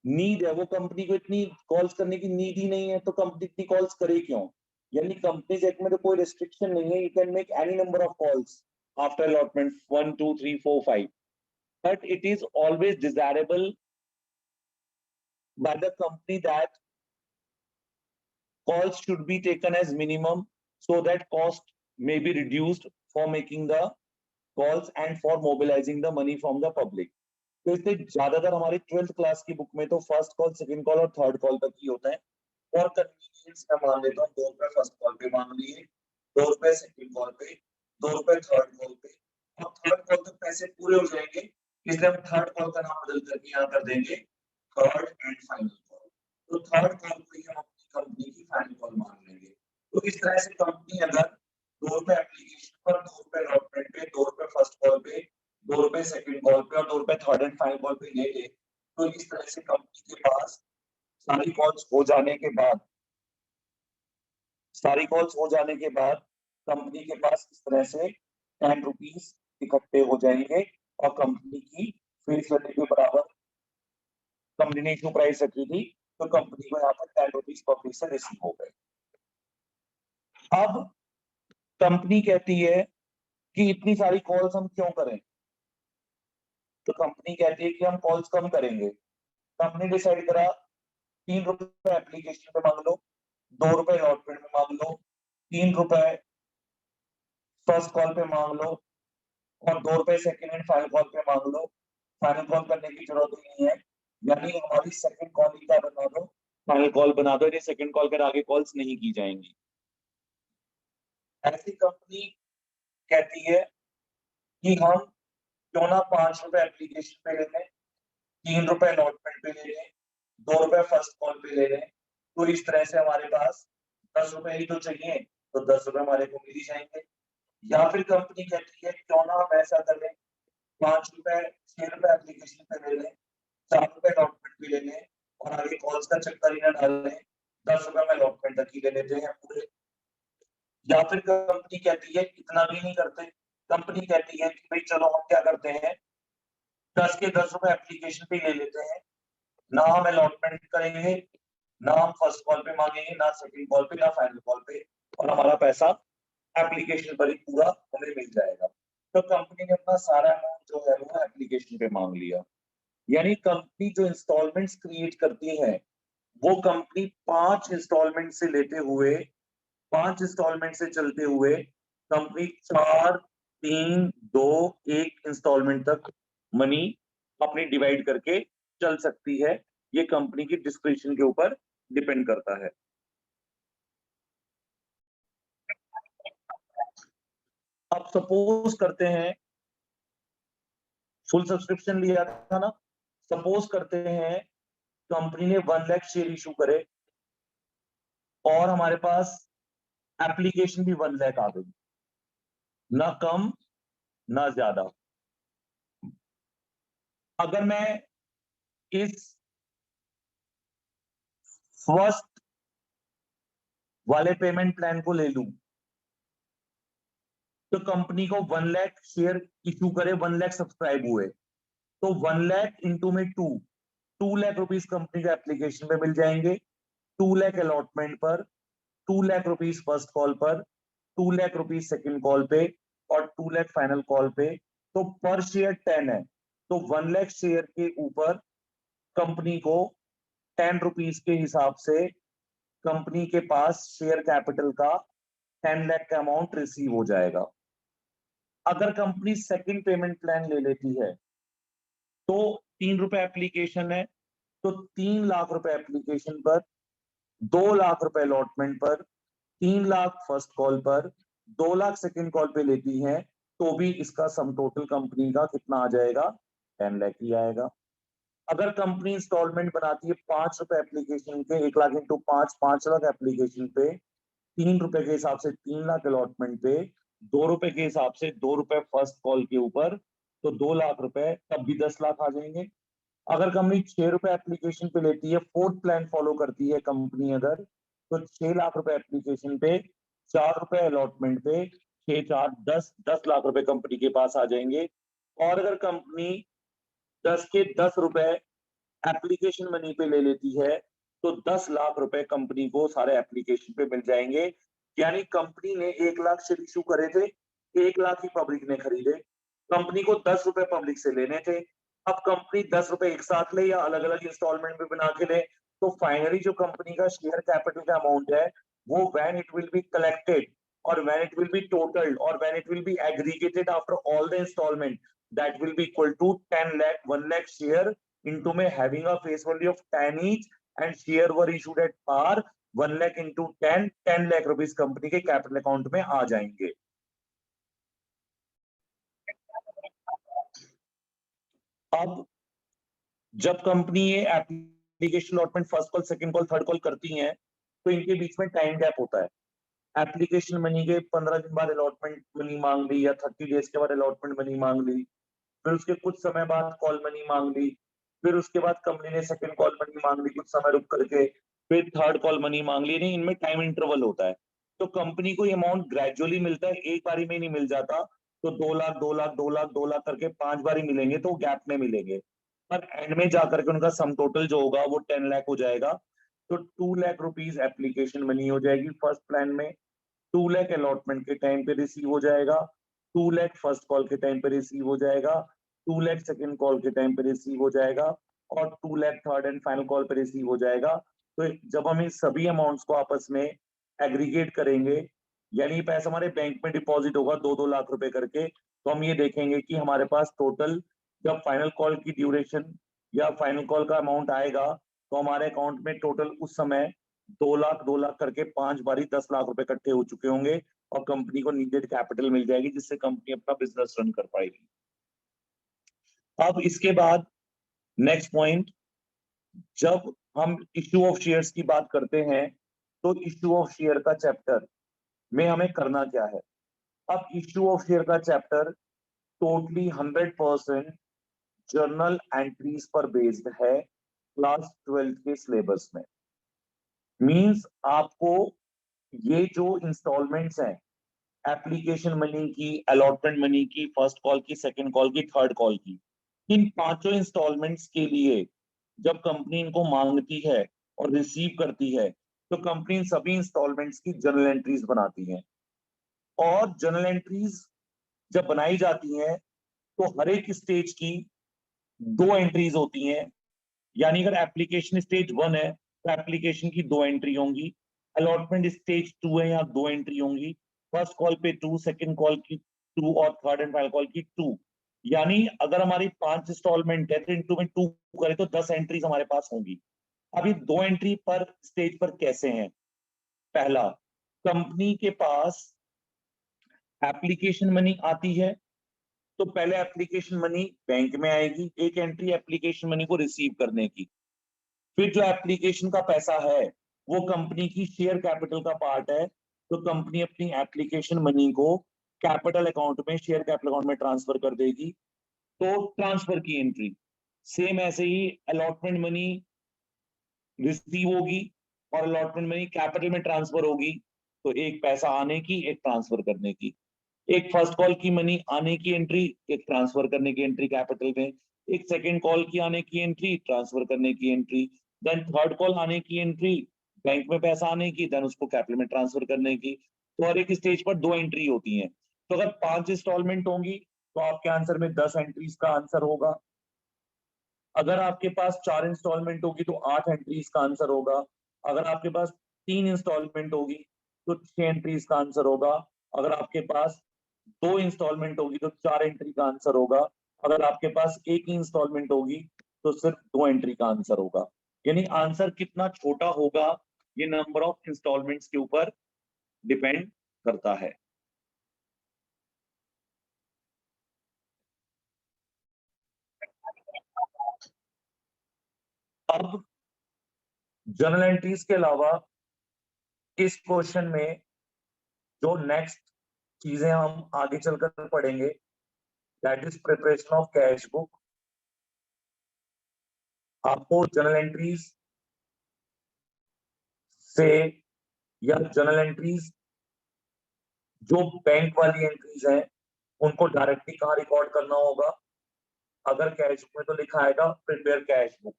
Speaker 1: नीड है, वो कंपनी को इतनी कॉल्स करने की नीड ही नहीं है, तो कंपनी इतनी कॉल्स करे क्यों? यानी कंपनीज एक्ट में तो कोई रिस्ट्रिक्शन नहीं है, you can make any number of calls after allotment 1 2 3 4 5, but it is always desirable by the company that calls should be taken as minimum so that cost may be reduced for making the calls and for mobilizing the money from the public. तो इसलिए ज्यादातर हमारी 12th class की book में तो first call, second call और third call तक ही होता है, और कन्वीनियंस मैं मान लेता हूँ 2 रुपए फर्स्ट कॉल पे मांग लिए, 2 रुपए सेकंड कॉल पे, 2 रुपए थर्ड कॉल पे, अब थर्ड कॉल तक पैसे पूरे हो जाएंगे इसलिए हम थर्ड कॉल का नाम बदल करके यहाँ कर देंगे थर्ड एंड फाइनल कॉल, तो थर्ड कॉल को ही हम अपनी कंपनी की फाइनल कॉल मान लेंगे। तो इस तरह से कंपनी अगर 2 रुपए एप्लीकेशन पर, 2 रुपए अलॉटमेंट पे, 2 रुपए फर्स्ट कॉल पे, 2 रुपए सेकंड कॉल पे और 2 रुपए थर्ड एंड फाइनल कॉल पे ले ले, तो इस तरह से कंपनी के पास सारी कॉल्स हो जाने के बाद, सारी कॉल्स हो जाने के बाद कंपनी के पास इस तरह से 10 रुपीज इकट्ठे हो जाएंगे और कंपनी की फेस वैल्यू के बराबर कंपनी ने इशू प्राइस रखी थी, तो कंपनी को यहाँ पर 10 रुपीज पब्लिक से रिसीव हो गए। अब कंपनी कहती है कि इतनी सारी कॉल्स हम क्यों करें, तो कंपनी कहती है कि हम कॉल्स कम करेंगे। कंपनी डिसाइड करा 3 रुपए एप्लीकेशन पे मांग लो, 2 रुपए अलॉटमेंट में मांग लो, 3 रुपए फर्स्ट कॉल पे मांग लो और 2 रुपए सेकंड एंड फाइनल कॉल पे मांग लो। फाइनल कॉल करने की जरूरत ही नहीं है, यानी हमारी सेकंड कॉल ही क्या बना दो, फाइनल कॉल बना दो, ये सेकंड कॉल कर आगे कॉल्स नहीं की जाएंगी। ऐसी कंपनी कहती है कि हम क्यों ना 5 रुपए एप्लीकेशन पे ले लें, 3 रुपए अलॉटमेंट पे ले लें, 2 रुपए फर्स्ट कॉल पे ले लें, तो इस तरह से हमारे पास 10 रुपए ही तो चाहिए, तो 10 रुपए हमारे को मिल ही जाएंगे। या फिर कंपनी कहती है क्यों ना हम ऐसा कर लें, 5 रुपए 6 रुपए एप्लीकेशन पे ले लें, 4 रुपए अलॉटमेंट पे ले लें और आगे कॉल्स का चक्कर ही ना डाल लें, 10 रुपए में अलॉटमेंट तक ही ले लेते हैं पूरे। या फिर कंपनी कहती है इतना भी नहीं करते, कंपनी कहती है कि भाई चलो हम क्या करते हैं, 10 के 10 रुपए एप्लीकेशन पे ले लेते हैं, ना हम अलॉटमेंट करेंगे, ना हम फर्स्ट कॉल पे मांगेंगे, ना सेकंड कॉल पे, ना फाइनल कॉल पे, और हमारा पैसा एप्लीकेशन पर ही पूरा हमें मिल जाएगा। तो कंपनी ने अपना सारा अमाउंट जो है वो एप्लीकेशन पे मांग लिया। यानी कंपनी जो इंस्टॉलमेंट्स क्रिएट करती है वो कंपनी 5 इंस्टॉलमेंट से लेते हुए, 5 इंस्टॉलमेंट से चलते हुए कंपनी 4 3, 2, 1 इंस्टॉलमेंट तक मनी अपनी डिवाइड करके चल सकती है। ये कंपनी की डिस्क्रिप्शन के ऊपर डिपेंड करता है। अब सपोज करते हैं फुल सब्सक्रिप्शन लिया था ना, सपोज करते हैं कंपनी ने 1 लाख शेयर इशू करे और हमारे पास एप्लीकेशन भी 1 लाख आ गई, ना कम ना ज्यादा। अगर मैं इस फर्स्ट वाले पेमेंट प्लान को ले लूं तो कंपनी को 1 लाख शेयर इशू करे, 1 लाख सब्सक्राइब हुए तो 1 लाख इंटू में 2 लाख रुपीस कंपनी के एप्लीकेशन पे मिल जाएंगे, 2 लाख अलॉटमेंट पर, 2 लाख रुपीस फर्स्ट कॉल पर, 2 लाख रुपीस सेकंड कॉल पे और 2 लाख फाइनल कॉल पे। तो पर शेयर 10 है, तो 1 लाख शेयर के ऊपर कंपनी को 10 रुपीस के हिसाब से कंपनी के पास शेयर कैपिटल का 10 लाख का अमाउंट रिसीव हो जाएगा। अगर कंपनी सेकंड पेमेंट प्लान ले लेती है तो 3 रुपए एप्लीकेशन है, तो 3 लाख रुपए एप्लीकेशन पर, 2 लाख रुपए अलॉटमेंट पर, 3 लाख फर्स्ट कॉल पर, 2 लाख सेकंड कॉल पे लेती है तो भी इसका सम टोटल कंपनी का कितना आ जाएगा, 10 लाख ही आएगा। अगर कंपनी इंस्टॉलमेंट बनाती है 5 रुपए एप्लीकेशन के, 1 लाख इंटू 5 लाख एप्लीकेशन पे, 3 रुपए के हिसाब से 3 लाख अलॉटमेंट पे, 2 रुपए के हिसाब से 2 रुपए फर्स्ट कॉल के ऊपर, तो 2 लाख रुपए, तब भी 10 लाख आ जाएंगे। अगर कंपनी 6 रुपए एप्लीकेशन पे लेती है, फोर्थ प्लान फॉलो करती है कंपनी अगर, तो 6 लाख रुपए एप्लीकेशन पे, 4 रुपए अलॉटमेंट पे, 6 4 10 लाख रुपए कंपनी के पास आ जाएंगे। और अगर कंपनी 10 के 10 रुपए एप्लीकेशन मनी पे ले लेती है तो 10 लाख रुपए कंपनी को सारे एप्लीकेशन पे मिल जाएंगे। यानी कंपनी ने 1 लाख शेयर इशू करे थे, 1 लाख ही पब्लिक ने खरीदे, कंपनी को 10 रुपए पब्लिक से लेने थे। अब कंपनी 10 रुपए एक साथ ले या अलग अलग इंस्टॉलमेंट में बना के ले, तो फाइनली जो कंपनी का शेयर कैपिटल का अमाउंट है वो when it will be collected और when it will be totalled और when it will be aggregated after all the instalment, that will be equal to 10 lakh 1 lakh share into में having a face value of 10 each and share were issued at par 1 lakh into 10 lakh rupees company के capital account में आ जाएंगे। अब जब company ये application allotment first call second call third call करती हैं तो इनके बीच में टाइम गैप होता है। एप्लीकेशन मनी के 15 दिन बाद अलॉटमेंट मनी मांग ली या 30 डेज के बाद अलॉटमेंट मनी मांग ली, फिर उसके कुछ समय बाद कॉल मनी मांग ली, फिर उसके बाद कंपनी ने सेकंड कॉल मनी मांग ली कुछ समय रुक करके, फिर थर्ड कॉल मनी मांग ली। नहीं, इनमें टाइम इंटरवल होता है, तो कंपनी को ये अमाउंट ग्रेजुअली मिलता है, एक बारी में नहीं मिल जाता। तो 2 लाख 2 लाख 2 लाख 2 लाख करके 5 बारी मिलेंगे तो गैप में मिलेंगे, पर एंड में जाकर के उनका सम टोटल जो होगा वो 10 लाख हो जाएगा। तो 2 लाख रुपीस एप्लीकेशन मनी हो जाएगी फर्स्ट प्लान में, 2 लाख अलॉटमेंट के टाइम पे रिसीव हो जाएगा, 2 लाख फर्स्ट कॉल के टाइम पे रिसीव हो जाएगा, 2 लाख सेकंड कॉल के टाइम पे रिसीव हो जाएगा और 2 lakh third and final call पे रिसीव हो जाएगा। तो जब हम इन सभी अमाउंट्स को आपस में एग्रीगेट करेंगे, यानी पैसा हमारे बैंक में डिपॉजिट होगा 2-2 लाख रुपए करके, तो हम ये देखेंगे कि हमारे पास टोटल जब फाइनल कॉल की ड्यूरेशन या फाइनल कॉल का अमाउंट आएगा तो हमारे अकाउंट में टोटल उस समय 2 लाख करके 5 बारी 10 लाख रुपए इकट्ठे हो चुके होंगे और कंपनी को नीडेड कैपिटल मिल जाएगी जिससे कंपनी अपना बिजनेस रन कर पाएगी। अब इसके बाद नेक्स्ट पॉइंट, जब हम इश्यू ऑफ शेयर्स की बात करते हैं तो इश्यू ऑफ शेयर का चैप्टर में हमें करना क्या है। अब इश्यू ऑफ शेयर का चैप्टर टोटली 100% जर्नल एंट्रीज पर बेस्ड है क्लास 12th के सिलेबस में। मींस आपको ये जो इंस्टॉलमेंट्स हैं, एप्लीकेशन मनी की, अलॉटमेंट मनी की, फर्स्ट कॉल की, सेकंड कॉल की, थर्ड कॉल की, इन पांचों इंस्टॉलमेंट्स के लिए जब कंपनी इनको मांगती है और रिसीव करती है तो कंपनी सभी इंस्टॉलमेंट्स की जर्नल एंट्रीज बनाती है। और जर्नल एंट्रीज जब बनाई जाती हैं तो हर एक स्टेज की 2 एंट्रीज होती हैं। यानी अगर एप्लीकेशन स्टेज 1 है तो एप्लीकेशन की 2 एंट्री होंगी, अलॉटमेंट स्टेज 2 है, यहाँ 2 एंट्री होंगी, फर्स्ट कॉल पे 2, सेकंड कॉल की 2 और थर्ड एंड फाइनल कॉल की 2। यानी अगर हमारी 5 इंस्टॉलमेंट है तो इनटू में 2 करें तो 10 एंट्रीज हमारे पास होंगी। अभी 2 एंट्री पर स्टेज पर कैसे हैं? पहला, कंपनी के पास एप्लीकेशन मनी आती है तो पहले एप्लीकेशन मनी बैंक में आएगी, एक एंट्री एप्लीकेशन मनी को रिसीव करने की। फिर जो एप्लीकेशन का पैसा है वो कंपनी की शेयर कैपिटल का पार्ट है, तो कंपनी अपनी एप्लीकेशन मनी को कैपिटल अकाउंट में, शेयर कैपिटल अकाउंट में ट्रांसफर कर देगी, तो ट्रांसफर की एंट्री। सेम ऐसे ही अलॉटमेंट मनी रिसीव होगी और अलॉटमेंट मनी कैपिटल में ट्रांसफर होगी, तो एक पैसा आने की, एक ट्रांसफर करने की। एक फर्स्ट कॉल की मनी आने की एंट्री, एक ट्रांसफर करने की एंट्री कैपिटल में, एक सेकंड कॉल की आने की एंट्री, ट्रांसफर करने की एंट्री, देन थर्ड कॉल आने की एंट्री, बैंक में पैसा आने की, देन उसको कैपिटल में ट्रांसफर करने की। तो हर एक स्टेज पर 2 एंट्री होती हैं। तो अगर 5 इंस्टॉलमेंट होंगी तो आपके आंसर में 10 एंट्रीज का आंसर होगा। अगर आपके पास 4 इंस्टॉलमेंट होगी तो 8 एंट्रीज का आंसर होगा। अगर आपके पास 3 इंस्टॉलमेंट होगी तो 6 एंट्रीज का आंसर होगा। अगर आपके पास 2 इंस्टॉलमेंट होगी तो 4 एंट्री का आंसर होगा। अगर आपके पास एक ही इंस्टॉलमेंट होगी तो सिर्फ 2 एंट्री का आंसर होगा। यानी आंसर कितना छोटा होगा ये नंबर ऑफ इंस्टॉलमेंट्स के ऊपर डिपेंड करता है। अब जर्नल एंट्रीज के अलावा इस क्वेश्चन में जो नेक्स्ट चीजें हम आगे चलकर पढ़ेंगे, that is preparation of cash book. आपको जर्नल एंट्रीज से या जर्नल एंट्रीज जो बैंक वाली एंट्रीज हैं उनको डायरेक्टली कहाँ रिकॉर्ड करना होगा? अगर कैश बुक में तो लिखा आएगा प्रिपेयर कैश बुक।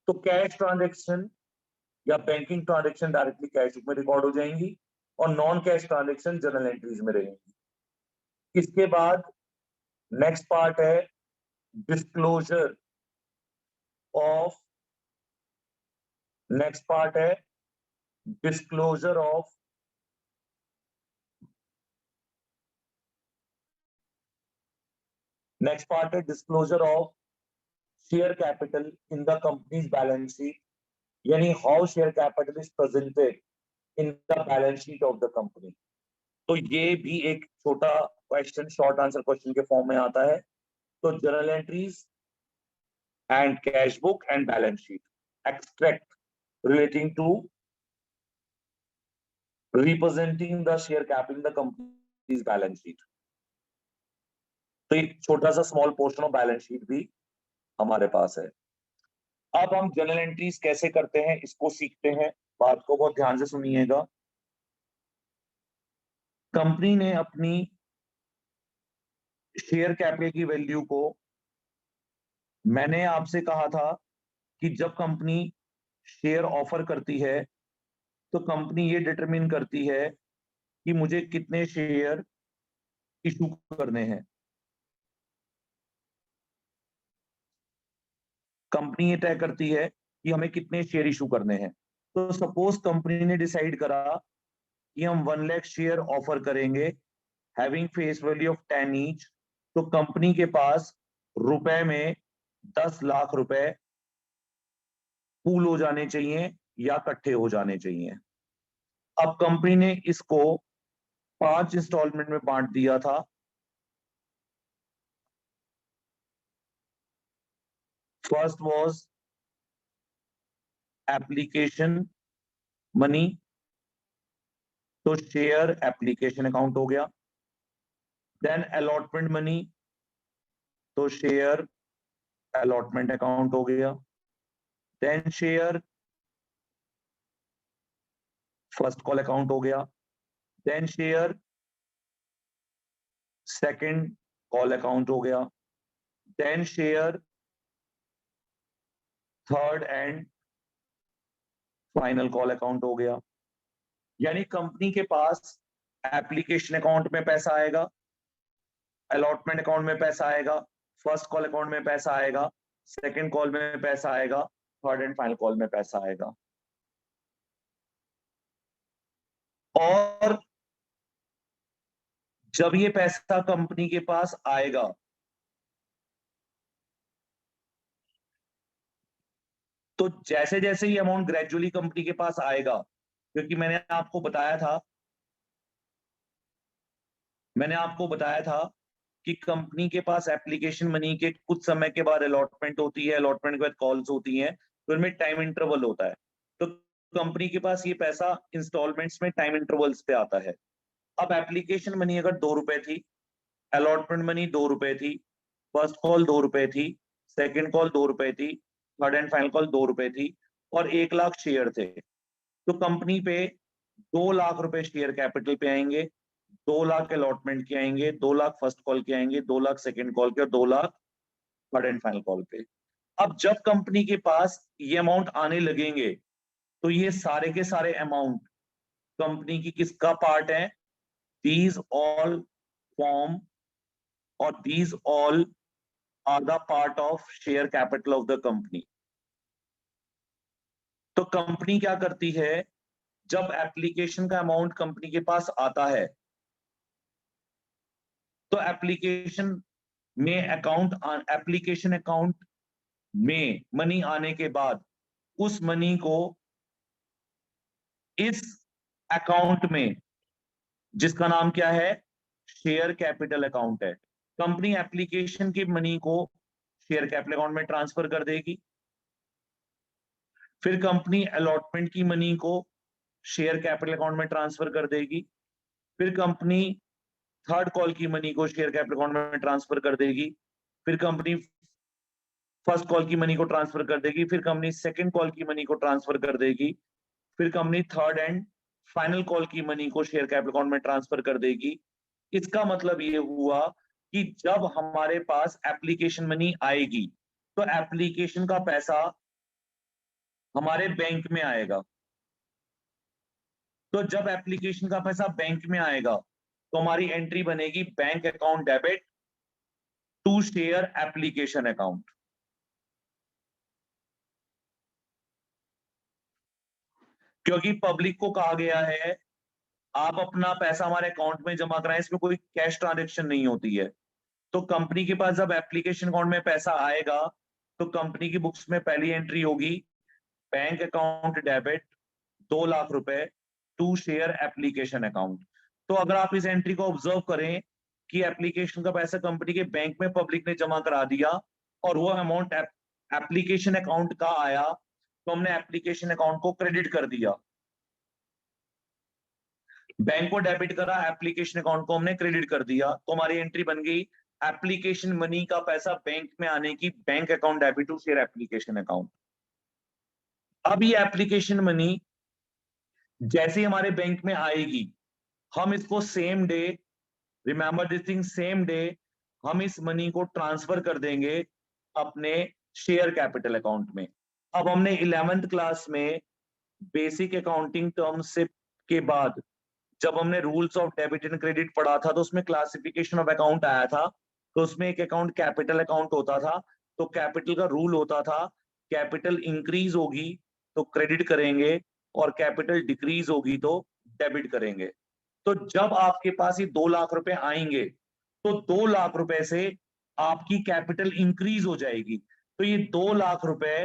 Speaker 1: तो कैश ट्रांजेक्शन या banking transaction directly cash book में रिकॉर्ड हो जाएंगी और non cash transaction journal entries में रहेंगी। इसके बाद नेक्स्ट पार्ट है डिस्क्लोजर ऑफ, नेक्स्ट पार्ट है डिस्क्लोजर ऑफ नेक्स्ट पार्ट है disclosure of share capital in the company's balance sheet, यानी how share capital is presented in the balance sheet of the company. तो ये भी एक छोटा question, short answer question के form में आता है। तो journal entries and cash book and balance sheet, extract relating to representing the share capital in the company's balance sheet। तो एक छोटा सा small portion of balance sheet भी हमारे पास है। अब हम जर्नल एंट्रीज कैसे करते हैं इसको सीखते हैं। बात को बहुत ध्यान से सुनिएगा। कंपनी ने अपनी शेयर कैपिटल की वैल्यू को, मैंने आपसे कहा था कि जब कंपनी शेयर ऑफर करती है तो कंपनी ये डिटरमिन करती है कि मुझे कितने शेयर इशू करने हैं। कंपनी ये तय करती है कि हमें कितने शेयर इशू करने हैं। तो सपोज कंपनी ने डिसाइड करा कि हम 1 लाख शेयर ऑफर करेंगे having face value of 10 each, तो कंपनी के पास रुपए में 10 लाख रुपए पूल हो जाने चाहिए या इकट्ठे हो जाने चाहिए। अब कंपनी ने इसको 5 इंस्टॉलमेंट में बांट दिया था। फर्स्ट वाज एप्लीकेशन मनी, तो शेयर एप्लीकेशन अकाउंट हो गया। देन अलॉटमेंट मनी, तो शेयर अलॉटमेंट अकाउंट हो गया। Then share first call account हो गया। Then share second call account हो गया। Then share third and final call account हो गया। यानी कंपनी के पास एप्लीकेशन अकाउंट में पैसा आएगा, अलॉटमेंट अकाउंट में पैसा आएगा, फर्स्ट कॉल अकाउंट में पैसा आएगा, सेकंड कॉल में पैसा आएगा, थर्ड एंड फाइनल कॉल में पैसा आएगा। और जब ये पैसा कंपनी के पास आएगा, तो जैसे जैसे ये अमाउंट ग्रेजुअली कंपनी के पास आएगा, क्योंकि मैंने आपको बताया था कि कंपनी के पास एप्लीकेशन मनी के कुछ समय के बाद अलॉटमेंट होती है, अलॉटमेंट के बाद कॉल्स होती हैं, तो इनमें टाइम इंटरवल होता है। तो कंपनी के पास ये पैसा इंस्टॉलमेंट्स में टाइम इंटरवल्स पे आता है। अब एप्लीकेशन मनी अगर 2 रुपए थी, अलॉटमेंट मनी 2 रुपए थी, फर्स्ट कॉल 2 रुपए थी, सेकंड कॉल 2 रुपए थी, थर्ड एंड फाइनल कॉल 2 रुपए थी, और 1 लाख शेयर थे, तो कंपनी पे 2 लाख रुपए शेयर कैपिटल पे आएंगे, 2 लाख अलॉटमेंट के आएंगे, 2 लाख फर्स्ट कॉल के आएंगे, 2 लाख सेकंड कॉल के, और 2 lakh third and final call पे। अब जब कंपनी के पास ये अमाउंट आने लगेंगे, तो ये सारे के सारे अमाउंट कंपनी की किसका पार्ट है? दीज ऑल फॉर्म और these all are the part of share capital of the company. तो कंपनी क्या करती है, जब एप्लीकेशन का अमाउंट कंपनी के पास आता है, तो एप्लीकेशन अकाउंट में मनी आने के बाद उस मनी को इस अकाउंट में, जिसका नाम क्या है? शेयर कैपिटल अकाउंट है, कंपनी एप्लीकेशन की मनी को शेयर कैपिटल अकाउंट में ट्रांसफर कर देगी। फिर कंपनी अलॉटमेंट की मनी को शेयर कैपिटल अकाउंट में ट्रांसफर कर देगी। फिर कंपनी थर्ड कॉल की मनी को शेयर कैपिटल अकाउंट में ट्रांसफर कर देगी। फिर कंपनी फर्स्ट कॉल की मनी को ट्रांसफर कर देगी। फिर कंपनी सेकंड कॉल की मनी को ट्रांसफर कर देगी। फिर company third and final call की मनी को शेयर कैपिटल अकाउंट में ट्रांसफर कर देगी। इसका मतलब ये हुआ कि जब हमारे पास एप्लीकेशन मनी आएगी, तो एप्लीकेशन का पैसा हमारे बैंक में आएगा। तो जब एप्लीकेशन का पैसा बैंक में आएगा, तो हमारी एंट्री बनेगी bank account debit to share application account. क्योंकि पब्लिक को कहा गया है आप अपना पैसा हमारे अकाउंट में जमा कराएं, इसमें कोई कैश ट्रांजेक्शन नहीं होती है। तो कंपनी के पास जब एप्लीकेशन अकाउंट में पैसा आएगा, तो कंपनी की बुक्स में पहली एंट्री होगी बैंक अकाउंट डेबिट 2 लाख रुपए टू शेयर एप्लीकेशन अकाउंट। तो अगर आप इस एंट्री को ऑब्जर्व करें कि एप्लीकेशन का पैसा कंपनी के बैंक में पब्लिक ने जमा करा दिया और वो अमाउंट एप्लीकेशन अकाउंट का आया, तो हमने एप्लीकेशन अकाउंट को क्रेडिट कर दिया। बैंक को डेबिट करा, एप्लीकेशन अकाउंट को हमने क्रेडिट कर दिया, तो हमारी एंट्री बन गई एप्लीकेशन मनी का पैसा बैंक में आने की, bank account debit to share application account. अब ये एप्लीकेशन मनी जैसे ही हमारे बैंक में आएगी, हम इसको same day, remember this thing, same day हम इस मनी को ट्रांसफर कर देंगे अपने शेयर कैपिटल अकाउंट में। अब हमने 11th क्लास में बेसिक अकाउंटिंग टर्म्स से के बाद जब हमने rules of debit and credit पढ़ा था, तो उसमें क्लासिफिकेशन ऑफ अकाउंट आया था। तो उसमें एक अकाउंट कैपिटल अकाउंट होता था। तो कैपिटल का रूल होता था, कैपिटल इंक्रीज होगी तो क्रेडिट करेंगे और कैपिटल डिक्रीज होगी तो डेबिट करेंगे। तो जब आपके पास ये 2 लाख रुपए आएंगे, तो 2 लाख रुपए से आपकी कैपिटल इंक्रीज हो जाएगी। तो ये 2 लाख रुपए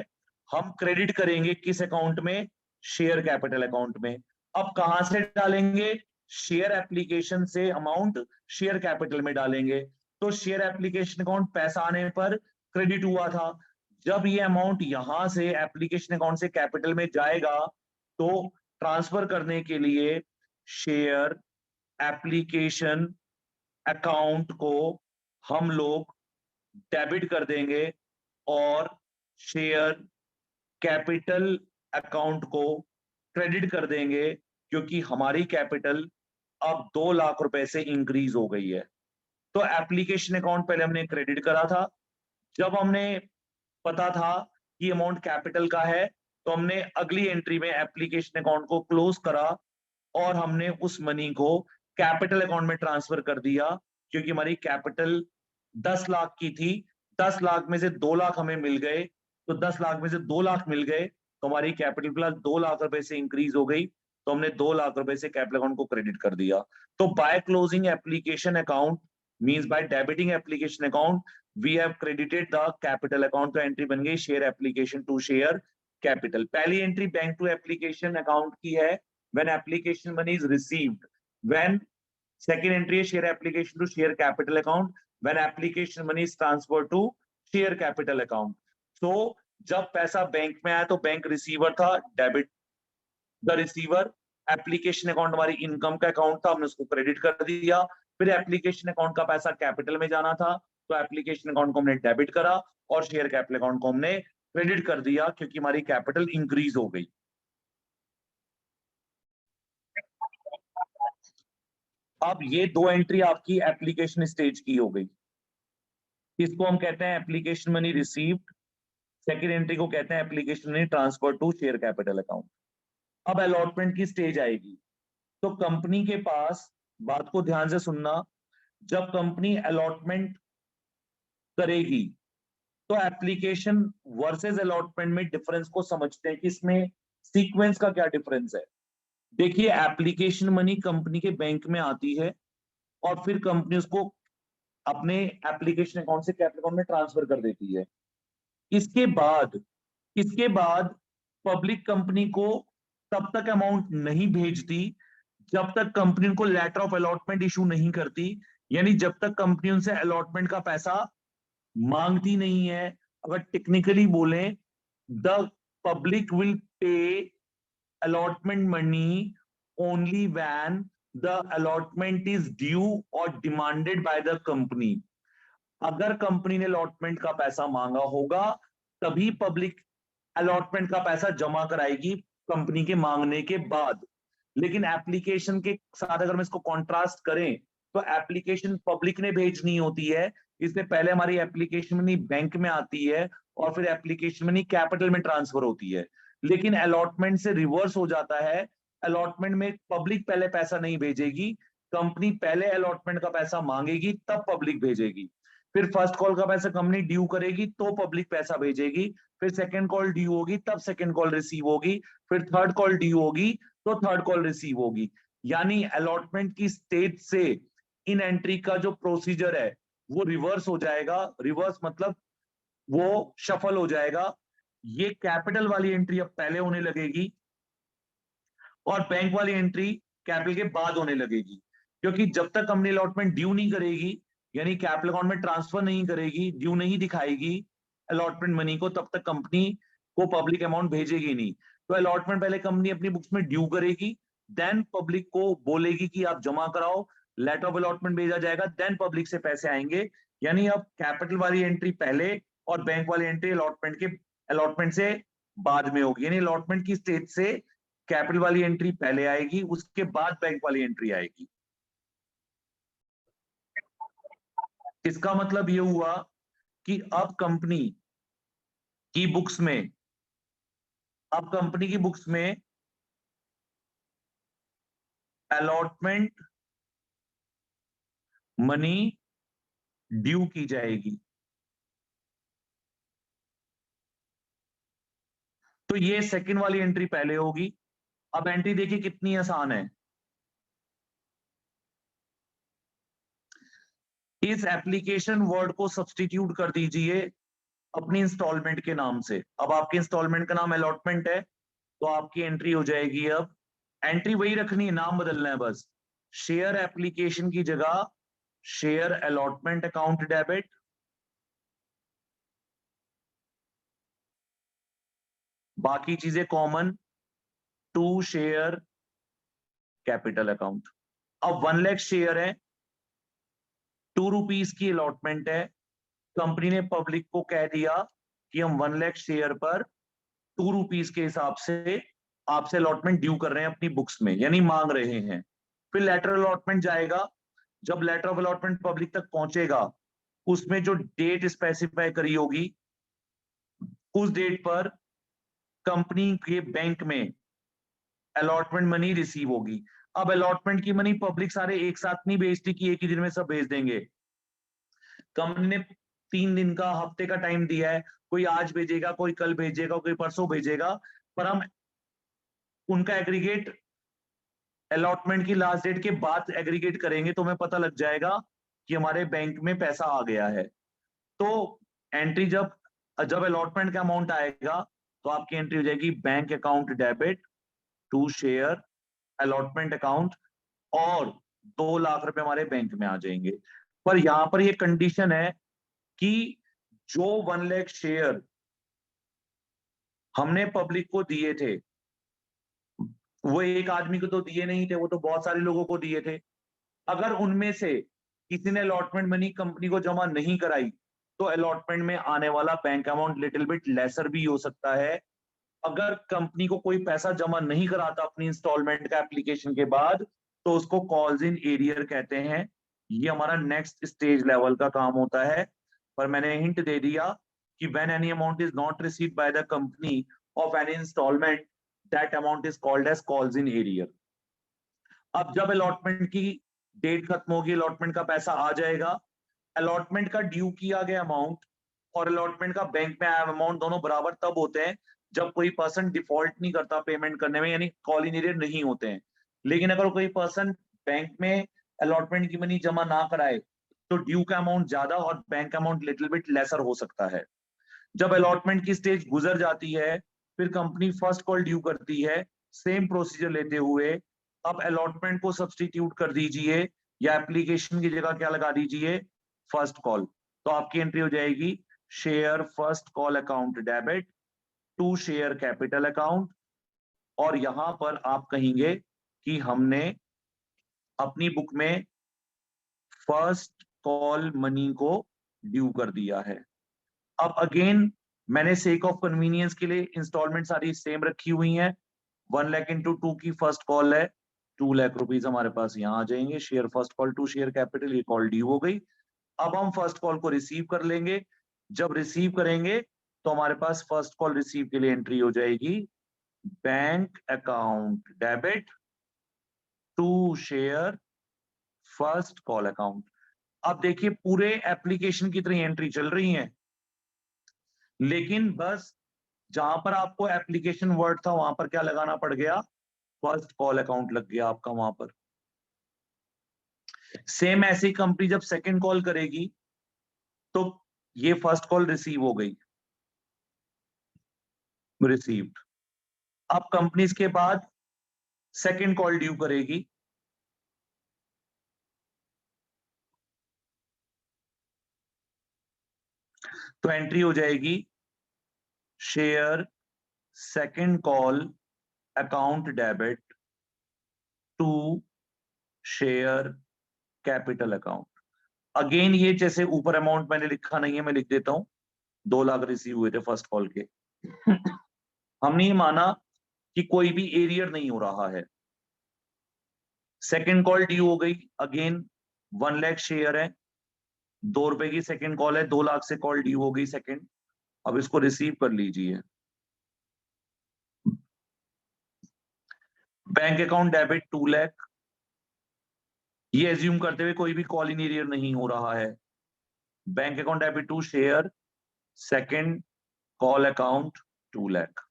Speaker 1: हम क्रेडिट करेंगे किस अकाउंट में? शेयर कैपिटल अकाउंट में। अब कहां से डालेंगे? शेयर एप्लीकेशन से अमाउंट शेयर कैपिटल में डालेंगे। तो शेयर एप्लीकेशन अकाउंट पैसा आने पर क्रेडिट हुआ था। जब ये अमाउंट यहां से एप्लीकेशन अकाउंट से कैपिटल में जाएगा, तो ट्रांसफर करने के लिए शेयर एप्लीकेशन अकाउंट को हम लोग डेबिट कर देंगे और शेयर कैपिटल अकाउंट को क्रेडिट कर देंगे, क्योंकि हमारी कैपिटल अब 2 लाख रुपए से इंक्रीज हो गई है। तो एप्लीकेशन अकाउंट पहले हमने क्रेडिट करा था। जब हमने पता था कि अमाउंट कैपिटल का है, तो हमने अगली एंट्री में एप्लीकेशन अकाउंट को क्लोज करा और हमने उस मनी को कैपिटल अकाउंट में ट्रांसफर कर दिया, क्योंकि हमारी कैपिटल 10 लाख की थी। 10 लाख में से 2 लाख हमें मिल गए, तो 10 लाख में से 2 लाख मिल गए, तो हमारी कैपिटल प्लस 2 लाख रुपए से इंक्रीज हो गई, तो हमने 2 लाख रुपए से कैपिटल अकाउंट को क्रेडिट कर दिया। तो by closing application account means by debiting application account we have credited the capital account. तो एंट्री बन गई share application to share capital. पहली entry bank to application account की है when application money is received. When second entry है share application to share capital account when application money is transfer to share capital account. तो जब पैसा bank में आया तो बैंक रिसीवर था, debit the receiver. Application account हमारी income का अकाउंट था, हमने उसको क्रेडिट कर दिया। फिर एप्लीकेशन अकाउंट का पैसा कैपिटल में जाना था, तो एप्लीकेशन अकाउंट को हमने डेबिट करा और शेयर कैपिटल अकाउंट को हमने क्रेडिट कर दिया क्योंकि हमारी कैपिटल इंक्रीज हो गई। अब ये 2 एंट्री आपकी एप्लीकेशन स्टेज की हो गई। इसको हम कहते हैं application money received. Second entry को कहते हैं application money transfer to share capital account. अब अलॉटमेंट की स्टेज आएगी। तो कंपनी के पास, बात को ध्यान से सुनना, जब कंपनी अलॉटमेंट करेगी तो एप्लीकेशन वर्सेस अलॉटमेंट में डिफरेंस को समझते हैं कि इसमें सीक्वेंस का क्या डिफरेंस है। देखिए, एप्लीकेशन मनी कंपनी के बैंक में आती है और फिर कंपनी उसको अपने एप्लीकेशन अकाउंट से कैपिटल अकाउंट में ट्रांसफर कर देती है। इसके बाद पब्लिक कंपनी को तब तक अमाउंट नहीं भेजती जब तक कंपनी उनको लेटर ऑफ अलॉटमेंट इशू नहीं करती। यानी जब तक कंपनी उनसे अलॉटमेंट का पैसा मांगती नहीं है। अगर टेक्निकली बोले, the public will pay allotment money only when the allotment is due or demanded by the company। अगर कंपनी ने अलॉटमेंट का पैसा मांगा होगा तभी पब्लिक अलॉटमेंट का पैसा जमा कराएगी कंपनी के मांगने के बाद। लेकिन एप्लीकेशन के साथ अगर हम इसको कॉन्ट्रास्ट करें तो एप्लीकेशन पब्लिक ने भेजनी होती है, इससे पहले हमारी एप्लीकेशन मनी बैंक में आती है और फिर एप्लीकेशन मनी कैपिटल में ट्रांसफर होती है। लेकिन अलॉटमेंट से रिवर्स हो जाता है। अलॉटमेंट में पब्लिक पहले पैसा नहीं भेजेगी, कंपनी पहले अलॉटमेंट का पैसा मांगेगी तब पब्लिक भेजेगी। फिर फर्स्ट कॉल का पैसा कंपनी ड्यू करेगी तो पब्लिक पैसा भेजेगी। फिर सेकंड कॉल ड्यू होगी तब सेकंड कॉल रिसीव होगी। फिर थर्ड कॉल ड्यू होगी तो थर्ड कॉल रिसीव होगी। यानी अलॉटमेंट की स्टेज से इन एंट्री का जो प्रोसीजर है वो रिवर्स हो जाएगा। रिवर्स मतलब वो शफल हो जाएगा। ये कैपिटल वाली एंट्री अब पहले होने लगेगी और बैंक वाली एंट्री कैपिटल के बाद होने लगेगी। क्योंकि जब तक कंपनी अलॉटमेंट ड्यू नहीं करेगी, यानी कैपिटल अकाउंट में ट्रांसफर नहीं करेगी, ड्यू नहीं दिखाएगी अलॉटमेंट मनी को, तब तक कंपनी को पब्लिक अमाउंट भेजेगी नहीं। तो अलॉटमेंट पहले कंपनी अपनी बुक्स में ड्यू करेगी, देन पब्लिक को बोलेगी कि आप जमा कराओ, लेटर ऑफ अलॉटमेंट भेजा जाएगा, देन पब्लिक से पैसे आएंगे। यानी अब कैपिटल वाली एंट्री पहले और बैंक वाली एंट्री अलॉटमेंट से बाद में होगी। यानी अलॉटमेंट की स्टेज से कैपिटल वाली एंट्री पहले आएगी, उसके बाद बैंक वाली एंट्री आएगी। इसका मतलब ये हुआ कि अब कंपनी की बुक्स में अलॉटमेंट मनी ड्यू की जाएगी। तो ये सेकंड वाली एंट्री पहले होगी। अब एंट्री देखिए कितनी आसान है। इस एप्लीकेशन वर्ड को सब्स्टिट्यूट कर दीजिए अपनी इंस्टॉलमेंट के नाम से। अब आपके इंस्टॉलमेंट का नाम अलॉटमेंट है तो आपकी एंट्री हो जाएगी, अब एंट्री वही रखनी है, नाम बदलना है बस। शेयर एप्लीकेशन की जगह शेयर अलॉटमेंट अकाउंट डेबिट, बाकी चीजें common, to share capital account. अब 1 लाख शेयर है, 2 रुपीज की अलॉटमेंट है। कंपनी ने पब्लिक को कह दिया कि हम 1 लाख शेयर पर 2 रुपीज के हिसाब से आपसे अलॉटमेंट ड्यू कर रहे हैं अपनी बुक्स में, यानी मांग रहे हैं। फिर लेटर अलॉटमेंट जाएगा। जब लेटर ऑफ अलॉटमेंट पब्लिक तक पहुंचेगा, उसमें जो डेट स्पेसिफाई करी होगी उस डेट पर कंपनी के बैंक में अलॉटमेंट मनी रिसीव होगी। अब अलॉटमेंट की मनी पब्लिक सारे एक साथ नहीं भेजती कि एक ही दिन में सब भेज देंगे। कंपनी ने 3 दिन का, हफ्ते का टाइम दिया है, कोई आज भेजेगा, कोई कल भेजेगा, कोई परसों भेजेगा, पर हम उनका एग्रीगेट अलॉटमेंट की लास्ट डेट के बाद एग्रीगेट करेंगे तो हमें पता लग जाएगा कि हमारे बैंक में पैसा आ गया है। तो एंट्री जब जब अलॉटमेंट का अमाउंट आएगा तो आपकी एंट्री हो जाएगी bank account debit to share allotment account, और 2 लाख रुपए हमारे बैंक में आ जाएंगे। पर यहां पर ये कंडीशन है कि जो 1 लाख शेयर हमने पब्लिक को दिए थे, वो एक आदमी को तो दिए नहीं थे, वो तो बहुत सारे लोगों को दिए थे। अगर उनमें से किसी ने अलॉटमेंट मनी कंपनी को जमा नहीं कराई तो अलॉटमेंट में आने वाला bank amount little bit lesser भी हो सकता है। अगर कंपनी को कोई पैसा जमा नहीं कराता अपनी इंस्टॉलमेंट का एप्लीकेशन के बाद तो उसको कॉल्स इन एरियर कहते हैं। ये हमारा नेक्स्ट स्टेज लेवल का काम होता है। पर मैंने हिंट दे दिया कि when any amount is not received by the company of any instalment, that amount is called as calls in arrear. अब जब अलॉटमेंट की डेट खत्म होगी, अलॉटमेंट का पैसा आ जाएगा, अलॉटमेंट का ड्यू किया गया अमाउंट और अलॉटमेंट का बैंक में आया अमाउंट दोनों बराबर तब होते हैं जब कोई पर्सन डिफॉल्ट नहीं करता पेमेंट करने में, यानी कॉल इन एरियर नहीं होते हैं। लेकिन अगर कोई पर्सन बैंक में अलॉटमेंट की मनी जमा ना कराए तो ड्यू का अमाउंट ज्यादा और bank amount little bit lesser हो सकता है। जब अलॉटमेंट की स्टेज गुजर जाती है फिर कंपनी फर्स्ट कॉल ड्यू करती है, सेम प्रोसीजर लेते हुए। अब अलॉटमेंट को सब्सटीट्यूट कर दीजिए या एप्लीकेशन की जगह क्या लगा दीजिए, फर्स्ट कॉल। तो आपकी एंट्री हो जाएगी share first call account debit to share capital account, और यहां पर आप कहेंगे कि हमने अपनी बुक में फर्स्ट कॉल मनी को ड्यू कर दिया है। अब अगेन मैंने सेक ऑफ कन्वीनियंस के लिए इंस्टॉलमेंट सारी सेम रखी हुई हैं। 1 लाख इंटू 2 की फर्स्ट कॉल है, 2 लाख रुपीज हमारे पास यहाँ आ जाएंगे। Share first call to share capital, ये कॉल ड्यू हो गई। अब हम फर्स्ट कॉल को रिसीव कर लेंगे। जब रिसीव करेंगे तो हमारे पास फर्स्ट कॉल रिसीव के लिए एंट्री हो जाएगी bank account debit to share first call account. अब देखिए पूरे एप्लीकेशन की तरह एंट्री चल रही है, लेकिन बस जहां पर आपको एप्लीकेशन वर्ड था वहां पर क्या लगाना पड़ गया, फर्स्ट कॉल अकाउंट लग गया आपका वहां पर। सेम ऐसी कंपनी जब सेकंड कॉल करेगी तो ये फर्स्ट कॉल रिसीव हो गई, रिसीव्ड। अब कंपनी इसके बाद सेकंड कॉल ड्यू करेगी, तो एंट्री हो जाएगी share second call account debit to share capital account. Again ये जैसे ऊपर अमाउंट मैंने लिखा नहीं है, मैं लिख देता हूं, 2 लाख रिसीव हुए थे फर्स्ट कॉल के। हमने ये माना कि कोई भी एरियर नहीं हो रहा है। सेकंड कॉल ड्यू हो गई, अगेन 1 लाख शेयर है, 2 रुपए की सेकंड कॉल है, 2 लाख से कॉल ड्यू हो गई सेकंड। अब इसको रिसीव कर लीजिए। बैंक अकाउंट डेबिट 2 लाख, ये एज्यूम करते हुए कोई भी कॉल इन एरियर नहीं हो रहा है। Bank account debit to share second call account 2 lakh.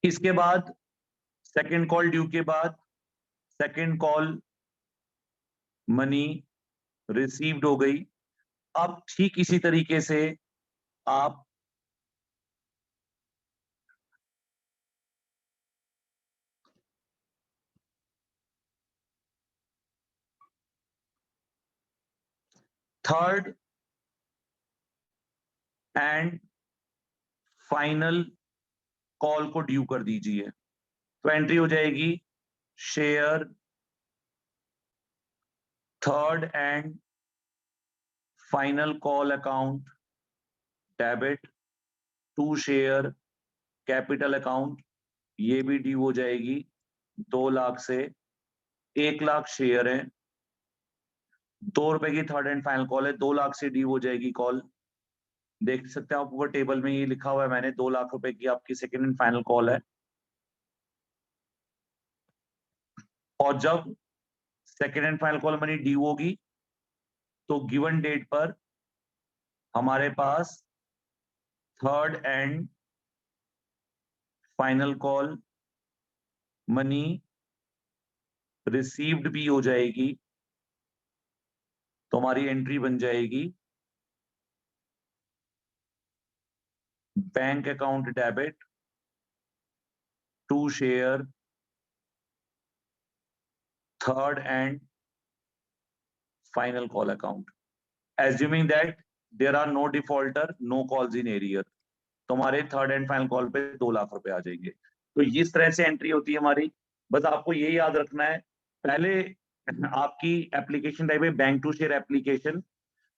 Speaker 1: इसके बाद सेकंड कॉल ड्यू के बाद सेकंड कॉल मनी रिसीव्ड हो गई। अब ठीक इसी तरीके से आप थर्ड एंड फाइनल कॉल को ड्यू कर दीजिए। तो एंट्री हो जाएगी share third and final call account debit to share capital account, ये भी ड्यू हो जाएगी 2 लाख से। 1 लाख शेयर है, 2 रुपए की थर्ड एंड फाइनल कॉल है, 2 लाख से ड्यू हो जाएगी कॉल। देख सकते हैं आप ऊपर टेबल में ये लिखा हुआ है मैंने, 2 लाख रुपए की आपकी सेकंड एंड फाइनल कॉल है। और जब second and final call money due होगी तो गिवन डेट पर हमारे पास third and final call money received भी हो जाएगी, तो हमारी एंट्री बन जाएगी bank account debit to share third and final call account, assuming that there are no defaulter, no calls in arrear. तो हमारे थर्ड एंड फाइनल कॉल पे 2 लाख रुपए आ जाएंगे। तो इस तरह से एंट्री होती है हमारी। बस आपको ये याद रखना है, पहले आपकी एप्लीकेशन टाइप है बैंक टू शेयर एप्लीकेशन,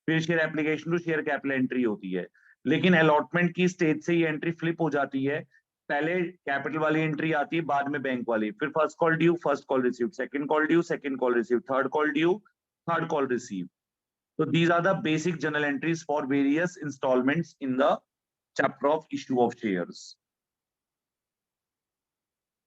Speaker 1: फिर share application to share capital entry होती है। लेकिन अलॉटमेंट की स्टेज से ये एंट्री फ्लिप हो जाती है, पहले कैपिटल वाली एंट्री आती है, बाद में बैंक वाली, फिर first call due, first call receive, second call due, second call receive, third call due, third call receive. So these are the basic journal entries for various installments in the chapter of issue of shares.